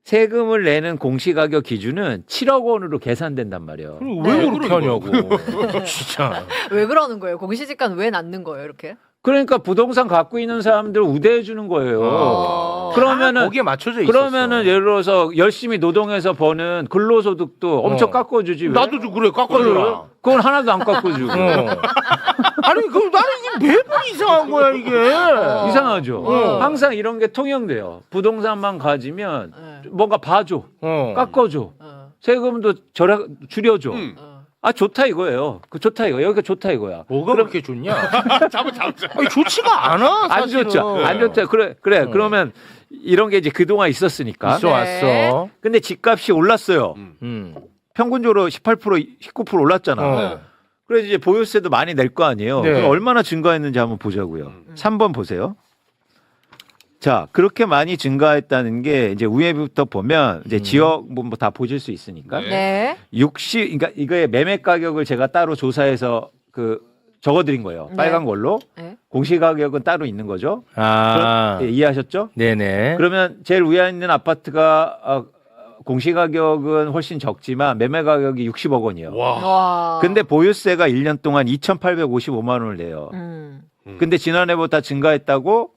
Speaker 7: 세금을 내는 공시가격 기준은 7억 원으로 계산된단 말이에요.
Speaker 1: 그럼 왜
Speaker 2: 네.
Speaker 1: 그렇게 하냐고. 진짜.
Speaker 2: 왜 그러는 거예요? 공시지가는 왜 낮는 거예요, 이렇게?
Speaker 7: 그러니까 부동산 갖고 있는 사람들 우대해 주는 거예요. 그러면은
Speaker 1: 거기에 맞춰져 있었어.
Speaker 7: 그러면은 예를 들어서 열심히 노동해서 버는 근로소득도 엄청 깎아주지. 왜?
Speaker 1: 나도 좀 그래 깎아줘라.
Speaker 7: 그건 하나도 안 깎아주고.
Speaker 1: 아니 그 나는 이게 매번 이상한 거야 이게.
Speaker 7: 이상하죠. 항상 이런 게 통용돼요. 부동산만 가지면
Speaker 2: 네.
Speaker 7: 뭔가 봐줘, 깎아줘, 세금도 줄여줘. 아 좋다 이거예요. 그 좋다 이거 여기가 좋다 이거야.
Speaker 1: 뭐가 그렇게 좋냐?
Speaker 4: 잡아.
Speaker 1: 아니 좋지가 않아.
Speaker 7: 안
Speaker 1: 사실은.
Speaker 7: 좋죠. 안 좋죠. 그래. 그러면 이런 게 이제 그동안 있었으니까.
Speaker 1: 있어 왔어.
Speaker 7: 근데 집값이 올랐어요. 평균적으로 18% 19% 올랐잖아.
Speaker 1: 어.
Speaker 7: 그래서 이제 보유세도 많이 낼 거 아니에요.
Speaker 1: 네.
Speaker 7: 그럼 얼마나 증가했는지 한번 보자고요. 3번 보세요. 자, 그렇게 많이 증가했다는 게 이제 위에부터 보면 이제 지역 뭐 다 보실 수 있으니까.
Speaker 2: 네.
Speaker 7: 60 그러니까 이거의 매매 가격을 제가 따로 조사해서 그 적어드린 거예요.
Speaker 2: 네.
Speaker 7: 빨간 걸로.
Speaker 2: 네.
Speaker 7: 공시가격은 따로 있는 거죠.
Speaker 1: 아.
Speaker 7: 예, 이해하셨죠?
Speaker 1: 네네.
Speaker 7: 그러면 제일 위에 있는 아파트가 공시가격은 훨씬 적지만 매매 가격이 60억 원이에요.
Speaker 2: 와.
Speaker 7: 근데 보유세가 1년 동안 2,855만 원을 내요. 근데 지난해보다 증가했다고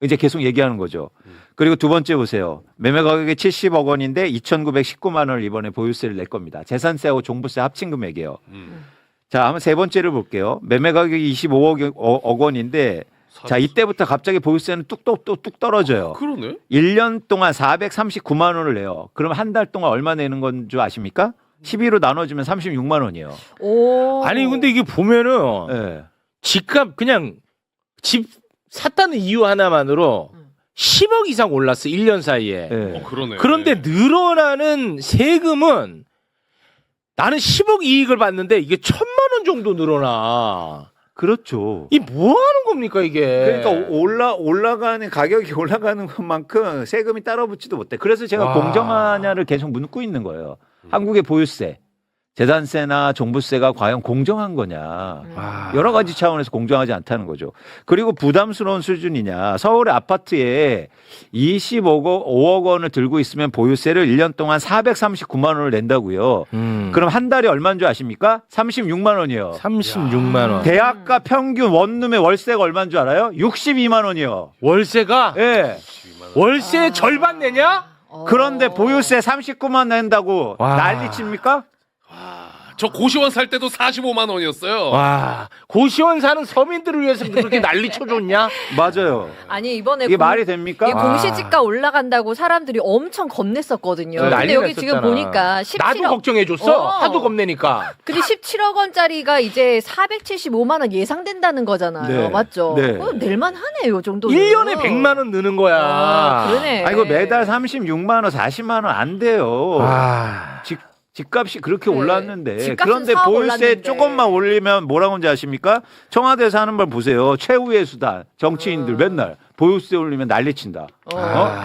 Speaker 7: 이제 계속 얘기하는 거죠. 그리고 두 번째 보세요. 매매 가격이 70억 원인데 2,919만 원을 이번에 보유세를 낼 겁니다. 재산세하고 종부세 합친 금액이에요. 자, 한번 세 번째를 볼게요. 매매 가격이 25억 원인데 자, 이때부터 갑자기 보유세는 뚝 떨어져요.
Speaker 4: 그러네.
Speaker 7: 1년 동안 439만 원을 내요. 그럼 한 달 동안 얼마 내는 건 줄 아십니까? 12로 나눠주면 36만 원이에요.
Speaker 2: 오.
Speaker 1: 아니 근데 이게 보면은
Speaker 7: 네.
Speaker 1: 집값 그냥 집 샀다는 이유 하나만으로 10억 이상 올랐어 1년 사이에.
Speaker 7: 네.
Speaker 4: 그러네.
Speaker 1: 그런데 늘어나는 세금은 나는 10억 이익을 받는데 이게 1,000만 원 정도 늘어나.
Speaker 7: 그렇죠.
Speaker 1: 이 뭐 하는 겁니까 이게?
Speaker 7: 그러니까 올라가는 가격이 올라가는 것만큼 세금이 따라붙지도 못해. 그래서 제가
Speaker 1: 와.
Speaker 7: 공정하냐를 계속 묻고 있는 거예요. 한국의 보유세. 재산세나 종부세가 과연 공정한 거냐. 여러 가지 차원에서 공정하지 않다는 거죠. 그리고 부담스러운 수준이냐. 서울의 아파트에 25억 원을 들고 있으면 보유세를 1년 동안 439만 원을 낸다고요. 그럼 한 달에 얼마인 줄 아십니까? 36만 원이요.
Speaker 1: 36만 원.
Speaker 7: 대학가 평균 원룸의 월세가 얼마인 줄 알아요? 62만 원이요.
Speaker 1: 월세가
Speaker 7: 예.
Speaker 1: 월세 절반 내냐?
Speaker 7: 그런데 보유세 39만 낸다고
Speaker 1: 와.
Speaker 7: 난리 칩니까?
Speaker 4: 저 고시원 살 때도 45만 원이었어요.
Speaker 1: 와, 고시원 사는 서민들을 위해서 그렇게 난리 쳐줬냐?
Speaker 7: 맞아요.
Speaker 2: 아니 이번에
Speaker 7: 이게 말이 됩니까?
Speaker 2: 이게 공시지가 올라간다고 사람들이 엄청 겁냈었거든요. 근데
Speaker 1: 난리가
Speaker 2: 여기 지금
Speaker 1: 났었잖아.
Speaker 2: 보니까 17억.
Speaker 1: 나도 걱정해줬어.
Speaker 2: 어.
Speaker 1: 하도 겁내니까.
Speaker 2: 근데 17억 원짜리가 이제 475만 원 예상된다는 거잖아요.
Speaker 7: 네.
Speaker 2: 맞죠?
Speaker 7: 네.
Speaker 2: 낼만 하네요, 이 정도는.
Speaker 1: 1년에 100만 원 느는 거야.
Speaker 2: 아, 그러네.
Speaker 7: 아 이거 매달 36만 원, 40만 원 안 돼요.
Speaker 1: 아.
Speaker 7: 집값이 그렇게
Speaker 2: 네.
Speaker 7: 올랐는데
Speaker 2: 집값은
Speaker 7: 그런데
Speaker 2: 4억
Speaker 7: 보유세
Speaker 2: 올랐는데.
Speaker 7: 조금만 올리면 뭐라고 하는지 아십니까? 청와대에서 하는 걸 보세요. 최후의 수단 정치인들 맨날 보유세 올리면 난리친다.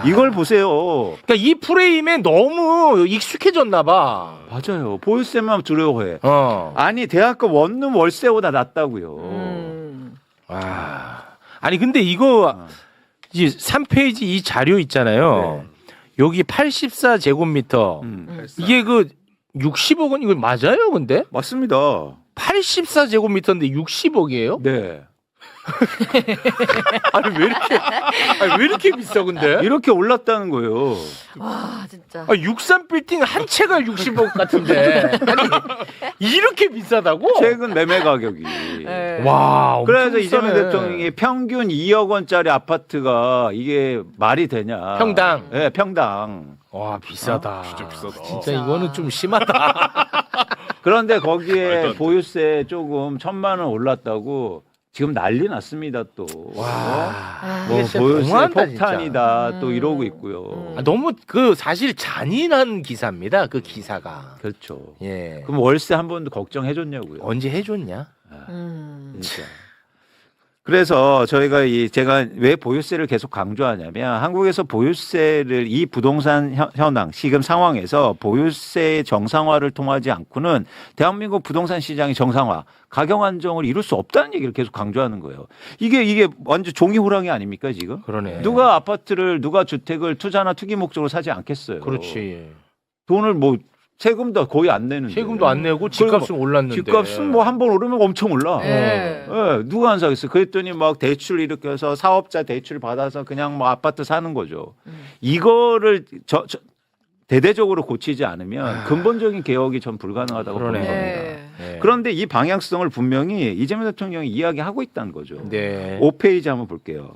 Speaker 7: 이걸 보세요.
Speaker 1: 그러니까 이 프레임에 너무 익숙해졌나 봐.
Speaker 7: 맞아요. 보유세만 두려워해. 아니 대학가 원룸 월세보다 낫다고요.
Speaker 1: 와. 아니 근데 이거 이 3페이지 이 자료 있잖아요. 여기 84제곱미터. 이게 그 60억 원 이거 맞아요, 근데?
Speaker 7: 맞습니다.
Speaker 1: 84제곱미터인데 60억이에요?
Speaker 7: 네.
Speaker 1: 아니 왜 이렇게 비싸 근데?
Speaker 7: 이렇게 올랐다는 거예요.
Speaker 2: 와, 진짜.
Speaker 1: 63 빌딩 한 채가 60억 같은데. 아니, 이렇게 비싸다고?
Speaker 7: 최근 매매 가격이.
Speaker 2: 네.
Speaker 1: 와, 엄청
Speaker 7: 그래서
Speaker 1: 비싸네.
Speaker 7: 이재명 대통령이 평균 2억 원짜리 아파트가 이게 말이 되냐.
Speaker 1: 평당.
Speaker 7: 네, 평당.
Speaker 1: 와, 비싸다.
Speaker 4: 진짜 비싸다.
Speaker 1: 진짜 이거는 좀 심하다.
Speaker 7: 그런데 거기에 보유세 조금 1,000만 원 올랐다고 지금 난리 났습니다 또.
Speaker 2: 아,
Speaker 7: 뭐
Speaker 1: 이게 진짜
Speaker 7: 보유세
Speaker 1: 너무한다,
Speaker 7: 폭탄이다 또 이러고 있고요.
Speaker 1: 너무 그 사실 잔인한 기사입니다. 그 기사가.
Speaker 7: 그렇죠.
Speaker 1: 예.
Speaker 7: 그럼 월세 한 번도 걱정해 줬냐고요.
Speaker 1: 언제 해줬냐?
Speaker 7: 진짜. 그래서 저희가 제가 왜 보유세를 계속 강조하냐면 한국에서 보유세를 이 부동산 현황 지금 상황에서 보유세의 정상화를 통하지 않고는 대한민국 부동산 시장의 정상화, 가격 안정을 이룰 수 없다는 얘기를 계속 강조하는 거예요. 이게 완전 종이 호랑이 아닙니까 지금?
Speaker 1: 그러네.
Speaker 7: 누가 아파트를 누가 주택을 투자나 투기 목적으로 사지 않겠어요.
Speaker 1: 그렇지.
Speaker 7: 돈을 뭐 세금도 거의 안 내는데.
Speaker 1: 세금도 안 내고 집값은 올랐는데.
Speaker 7: 집값은 뭐 한 번 오르면 엄청 올라.
Speaker 2: 네.
Speaker 7: 예, 누가 안 사겠어? 그랬더니 막 대출 일으켜서 사업자 대출 받아서 그냥 뭐 아파트 사는 거죠. 이거를 대대적으로 고치지 않으면 근본적인 개혁이 전 불가능하다고 보는
Speaker 1: 그러네.
Speaker 7: 겁니다.
Speaker 1: 네.
Speaker 7: 그런데 이 방향성을 분명히 이재명 대통령이 이야기하고 있다는 거죠.
Speaker 1: 네.
Speaker 7: 5페이지 한번 볼게요.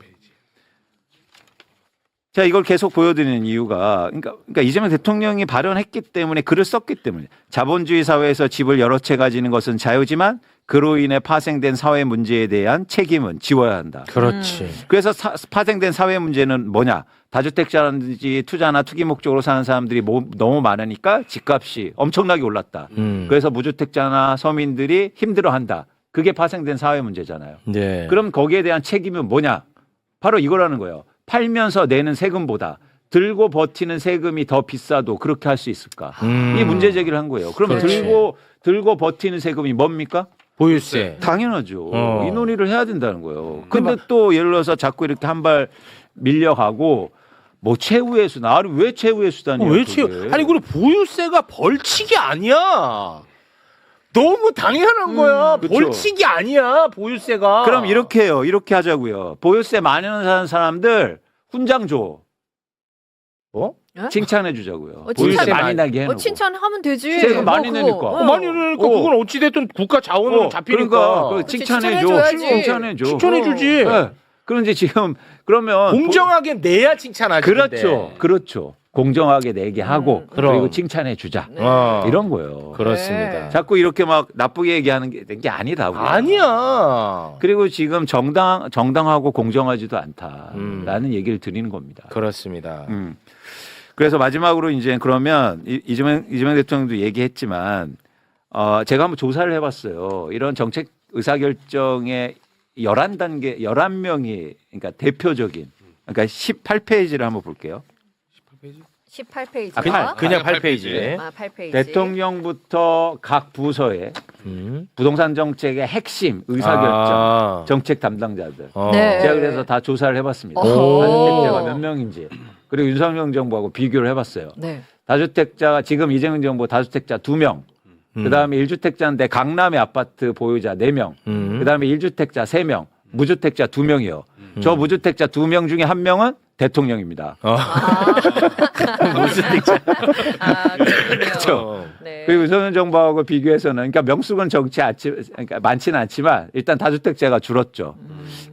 Speaker 7: 자, 이걸 계속 보여드리는 이유가, 그러니까 이재명 대통령이 발언했기 때문에 글을 썼기 때문에 자본주의 사회에서 집을 여러 채 가지는 것은 자유지만 그로 인해 파생된 사회 문제에 대한 책임은 지워야 한다.
Speaker 1: 그렇지.
Speaker 7: 그래서 파생된 사회 문제는 뭐냐? 다주택자라든지 투자나 투기 목적으로 사는 사람들이 너무 많으니까 집값이 엄청나게 올랐다. 그래서 무주택자나 서민들이 힘들어한다. 그게 파생된 사회 문제잖아요.
Speaker 1: 네.
Speaker 7: 그럼 거기에 대한 책임은 뭐냐? 바로 이거라는 거예요. 팔면서 내는 세금보다 들고 버티는 세금이 더 비싸도 그렇게 할 수 있을까? 이 문제 제기를 한 거예요. 그럼
Speaker 1: 그렇지.
Speaker 7: 들고 버티는 세금이 뭡니까?
Speaker 1: 보유세.
Speaker 7: 당연하죠. 이 논의를 해야 된다는 거예요. 근데 또 예를 들어서 자꾸 이렇게 한 발 밀려가고 뭐 최후의 수단. 아니 왜 최후의 수단이에요?
Speaker 1: 왜 채? 아니 그리고 보유세가 벌칙이 아니야. 너무 당연한 거야.
Speaker 7: 그쵸.
Speaker 1: 벌칙이 아니야 보유세가.
Speaker 7: 그럼 이렇게 해요. 이렇게 하자고요. 보유세 많이 내는 사는 사람들 훈장 줘. 칭찬해 주자고요. 보유세 많이 나게 해놓고.
Speaker 2: 칭찬하면 되지.
Speaker 7: 세금 많이
Speaker 2: 그거.
Speaker 7: 내니까.
Speaker 1: 많이 내니까 그건 어찌됐든 국가 자원으로 잡히니까.
Speaker 7: 그러니까 그거 칭찬해 줘.
Speaker 2: 칭찬해줘야지.
Speaker 7: 칭찬해 줘.
Speaker 1: 칭찬해주지.
Speaker 7: 네. 그런데 지금 그러면
Speaker 1: 공정하게 내야 칭찬하지.
Speaker 7: 그렇죠. 그렇죠. 공정하게 내게 하고
Speaker 1: 그럼.
Speaker 7: 그리고 칭찬해 주자.
Speaker 1: 어.
Speaker 7: 이런 거예요.
Speaker 1: 그렇습니다.
Speaker 2: 네.
Speaker 7: 자꾸 이렇게 막 나쁘게 얘기하는 게 아니다고.
Speaker 1: 아니야.
Speaker 7: 그리고 지금 정당하고 공정하지도 않다라는 얘기를 드리는 겁니다.
Speaker 1: 그렇습니다.
Speaker 7: 그래서 마지막으로 이제 그러면 이재명 대통령도 얘기했지만 제가 한번 조사를 해봤어요. 이런 정책 의사결정의 11단계, 11명이 그러니까 대표적인 그러니까 18페이지를 한번 볼게요.
Speaker 2: 18페이지가
Speaker 1: 그냥 8페이지.
Speaker 2: 8페이지.
Speaker 7: 대통령부터 각 부서에 부동산 정책의 핵심 의사결정 정책 담당자들
Speaker 2: 네.
Speaker 7: 제가 그래서 다 조사를 해봤습니다.
Speaker 2: 오.
Speaker 7: 다주택자가 몇 명인지 그리고 윤석열 정부하고 비교를 해봤어요.
Speaker 2: 네.
Speaker 7: 다주택자가 지금 이재명 정부 다주택자 2명 그다음에 1주택자인데 강남의 아파트 보유자 4명 그다음에 1주택자 3명 무주택자 2명이요. 저 무주택자 2명 중에 1명은 대통령입니다.
Speaker 1: 무주택자.
Speaker 2: 그렇군요.
Speaker 7: 그렇죠.
Speaker 2: 네.
Speaker 7: 그리고 윤석열 정부하고 비교해서는 그러니까 명수는 그러니까 많지는 않지만 일단 다주택자가 줄었죠.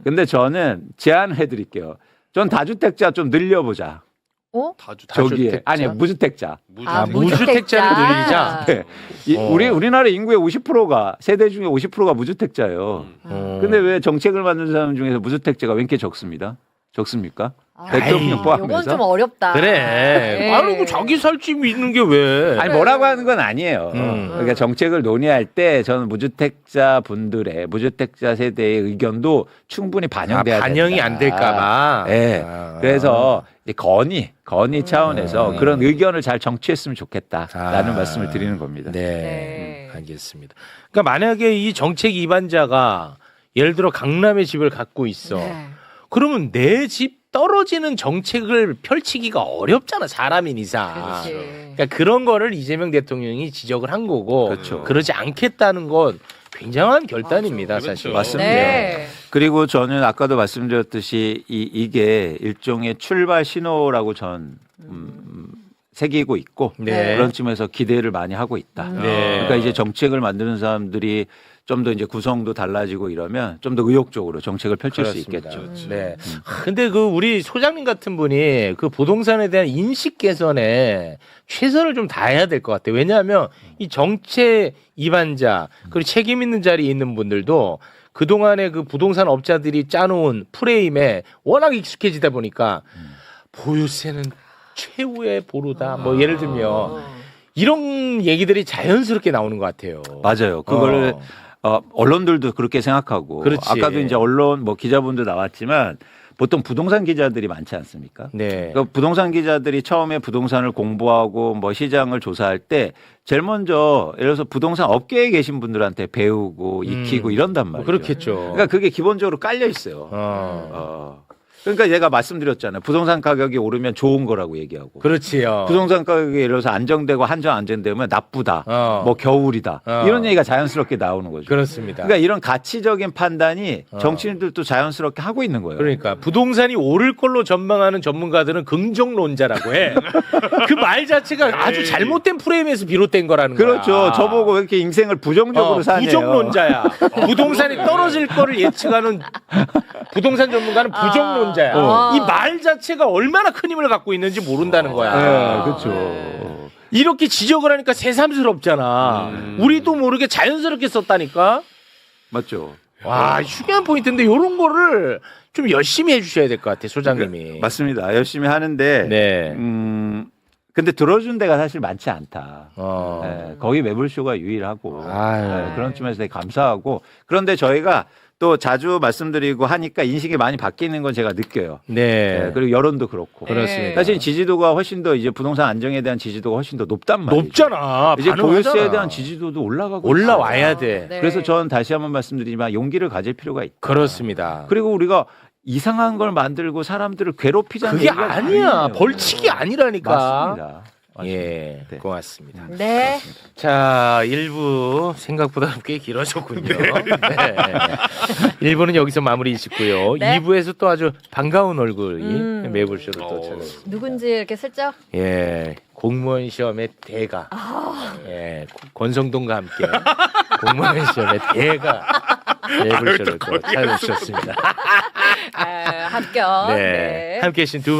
Speaker 7: 근데 저는 제안을 해드릴게요. 전 다주택자 좀 늘려보자.
Speaker 2: 어?
Speaker 7: 저기에 아니 무주택자.
Speaker 1: 무주택자를 늘리자.
Speaker 7: 네. 우리나라 인구의 50%가 세대 중에 50%가 무주택자예요. 근데 왜 정책을 만드는 사람 중에서 무주택자가 왜 이렇게 적습니다? 적습니까? 대통령
Speaker 2: 이건
Speaker 7: 포함해서.
Speaker 2: 좀 어렵다.
Speaker 1: 그래.
Speaker 2: 네.
Speaker 1: 아니 그 자기 살집 있는 게 왜?
Speaker 7: 아니 뭐라고 하는 건 아니에요. 그러니까 정책을 논의할 때 저는 무주택자 분들의 무주택자 세대의 의견도 충분히 반영돼야 된다.
Speaker 1: 반영이 안 될까봐.
Speaker 7: 네. 그래서 이제 건의 차원에서 그런 의견을 잘 정치했으면 좋겠다라는 말씀을 드리는 겁니다.
Speaker 1: 네. 알겠습니다. 그러니까 만약에 이 정책 위반자가 예를 들어 강남에 집을 갖고 있어.
Speaker 2: 네.
Speaker 1: 그러면 내 집 떨어지는 정책을 펼치기가 어렵잖아, 사람인 이상.
Speaker 2: 그렇지.
Speaker 1: 그러니까 그런 거를 이재명 대통령이 지적을 한 거고
Speaker 7: 그렇죠.
Speaker 1: 그러지 않겠다는 건 굉장한 결단입니다,
Speaker 4: 그렇죠.
Speaker 1: 사실.
Speaker 7: 맞습니다.
Speaker 2: 네.
Speaker 7: 그리고 저는 아까도 말씀드렸듯이 이게 일종의 출발 신호라고 전 새기고 있고
Speaker 1: 네.
Speaker 7: 그런 측면에서 기대를 많이 하고 있다.
Speaker 1: 네.
Speaker 7: 그러니까 이제 정책을 만드는 사람들이 좀 더 이제 구성도 달라지고 이러면 좀 더 의욕적으로 정책을 펼칠
Speaker 1: 그렇습니다.
Speaker 7: 수 있겠죠.
Speaker 1: 네. 근데 그 우리 소장님 같은 분이 그 부동산에 대한 인식 개선에 최선을 좀 다해야 될 것 같아요. 왜냐하면 이 정책 위반자 그리고 책임 있는 자리에 있는 분들도 그동안에 그 부동산 업자들이 짜놓은 프레임에 워낙 익숙해지다 보니까 보유세는 최후의 보루다. 뭐 예를 들면 이런 얘기들이 자연스럽게 나오는 것 같아요.
Speaker 7: 맞아요. 그거를 언론들도 그렇게 생각하고
Speaker 1: 그렇지.
Speaker 7: 아까도 이제 언론 뭐 기자분들 나왔지만 보통 부동산 기자들이 많지 않습니까?
Speaker 1: 네.
Speaker 7: 그러니까 부동산 기자들이 처음에 부동산을 공부하고 뭐 시장을 조사할 때 제일 먼저 예를 들어서 부동산 업계에 계신 분들한테 배우고 익히고 이런단 말이죠.
Speaker 1: 그렇겠죠.
Speaker 7: 그러니까 그게 기본적으로 깔려 있어요. 그러니까 얘가 말씀드렸잖아요. 부동산 가격이 오르면 좋은 거라고 얘기하고.
Speaker 1: 그렇지요.
Speaker 7: 부동산 가격이 예를 들어서 안정되고 한정 안정되면 나쁘다.
Speaker 1: 어.
Speaker 7: 뭐 겨울이다.
Speaker 1: 어.
Speaker 7: 이런 얘기가 자연스럽게 나오는 거죠.
Speaker 1: 그렇습니다.
Speaker 7: 그러니까 이런 가치적인 판단이 정치인들도 자연스럽게 하고 있는 거예요.
Speaker 1: 그러니까 부동산이 오를 걸로 전망하는 전문가들은 긍정론자라고 해. 그 말 자체가 아주 잘못된 프레임에서 비롯된 거라는 거야.
Speaker 7: 그렇죠. 저보고 왜 이렇게 인생을 부정적으로 사네요.
Speaker 1: 부정론자야. 부동산이 떨어질 거를 예측하는 부동산 전문가는 부정론자야. 이 말 자체가 얼마나 큰 힘을 갖고 있는지 모른다는 거야.
Speaker 7: 네, 그렇죠.
Speaker 1: 이렇게 지적을 하니까 새삼스럽잖아. 우리도 모르게 자연스럽게 썼다니까.
Speaker 7: 맞죠.
Speaker 1: 와, 중요한 포인트인데 이런 거를 좀 열심히 해주셔야 될 것 같아, 소장님이.
Speaker 7: 맞습니다. 열심히 하는데
Speaker 1: 네.
Speaker 7: 근데 들어준 데가 사실 많지 않다.
Speaker 1: 어.
Speaker 7: 네, 거기 매불쇼가 유일하고
Speaker 1: 아유.
Speaker 7: 네, 그런 측면에서 되게 감사하고 그런데 저희가 또 자주 말씀드리고 하니까 인식이 많이 바뀌는 건 제가 느껴요.
Speaker 1: 네.
Speaker 7: 네, 그리고 여론도 그렇고.
Speaker 1: 그렇습니다.
Speaker 7: 사실 지지도가 훨씬 더 이제 부동산 안정에 대한 지지도가 훨씬 더 높단 말이죠.
Speaker 1: 높잖아.
Speaker 7: 이제
Speaker 1: 반응하잖아.
Speaker 7: 보유세에 대한 지지도도 올라가고
Speaker 1: 올라와야
Speaker 7: 있어요.
Speaker 1: 돼.
Speaker 2: 네.
Speaker 7: 그래서 저는 다시 한번 말씀드리지만 용기를 가질 필요가 있다.
Speaker 1: 그렇습니다.
Speaker 7: 그리고 우리가 이상한 걸 만들고 사람들을 괴롭히자는
Speaker 1: 그게
Speaker 7: 얘기가
Speaker 1: 아니야.
Speaker 7: 아니에요.
Speaker 1: 벌칙이 아니라니까.
Speaker 7: 맞습니다.
Speaker 1: 예,
Speaker 7: 네.
Speaker 1: 고맙습니다.
Speaker 2: 네.
Speaker 1: 자, 1부 생각보다 꽤 길어졌군요. 네. 1부는 여기서 마무리 짓고요.
Speaker 2: 네.
Speaker 1: 2부에서 또 아주 반가운 얼굴이 매불쇼를 또 찾아주습니다.
Speaker 2: 누군지 이렇게 슬쩍.
Speaker 1: 예, 공무원 시험의 대가. 예, 권성동과 함께 공무원 시험의 대가 매불쇼를 또 찾아주셨습니다.
Speaker 2: 합격.
Speaker 1: 네. 함께 해주신 두 분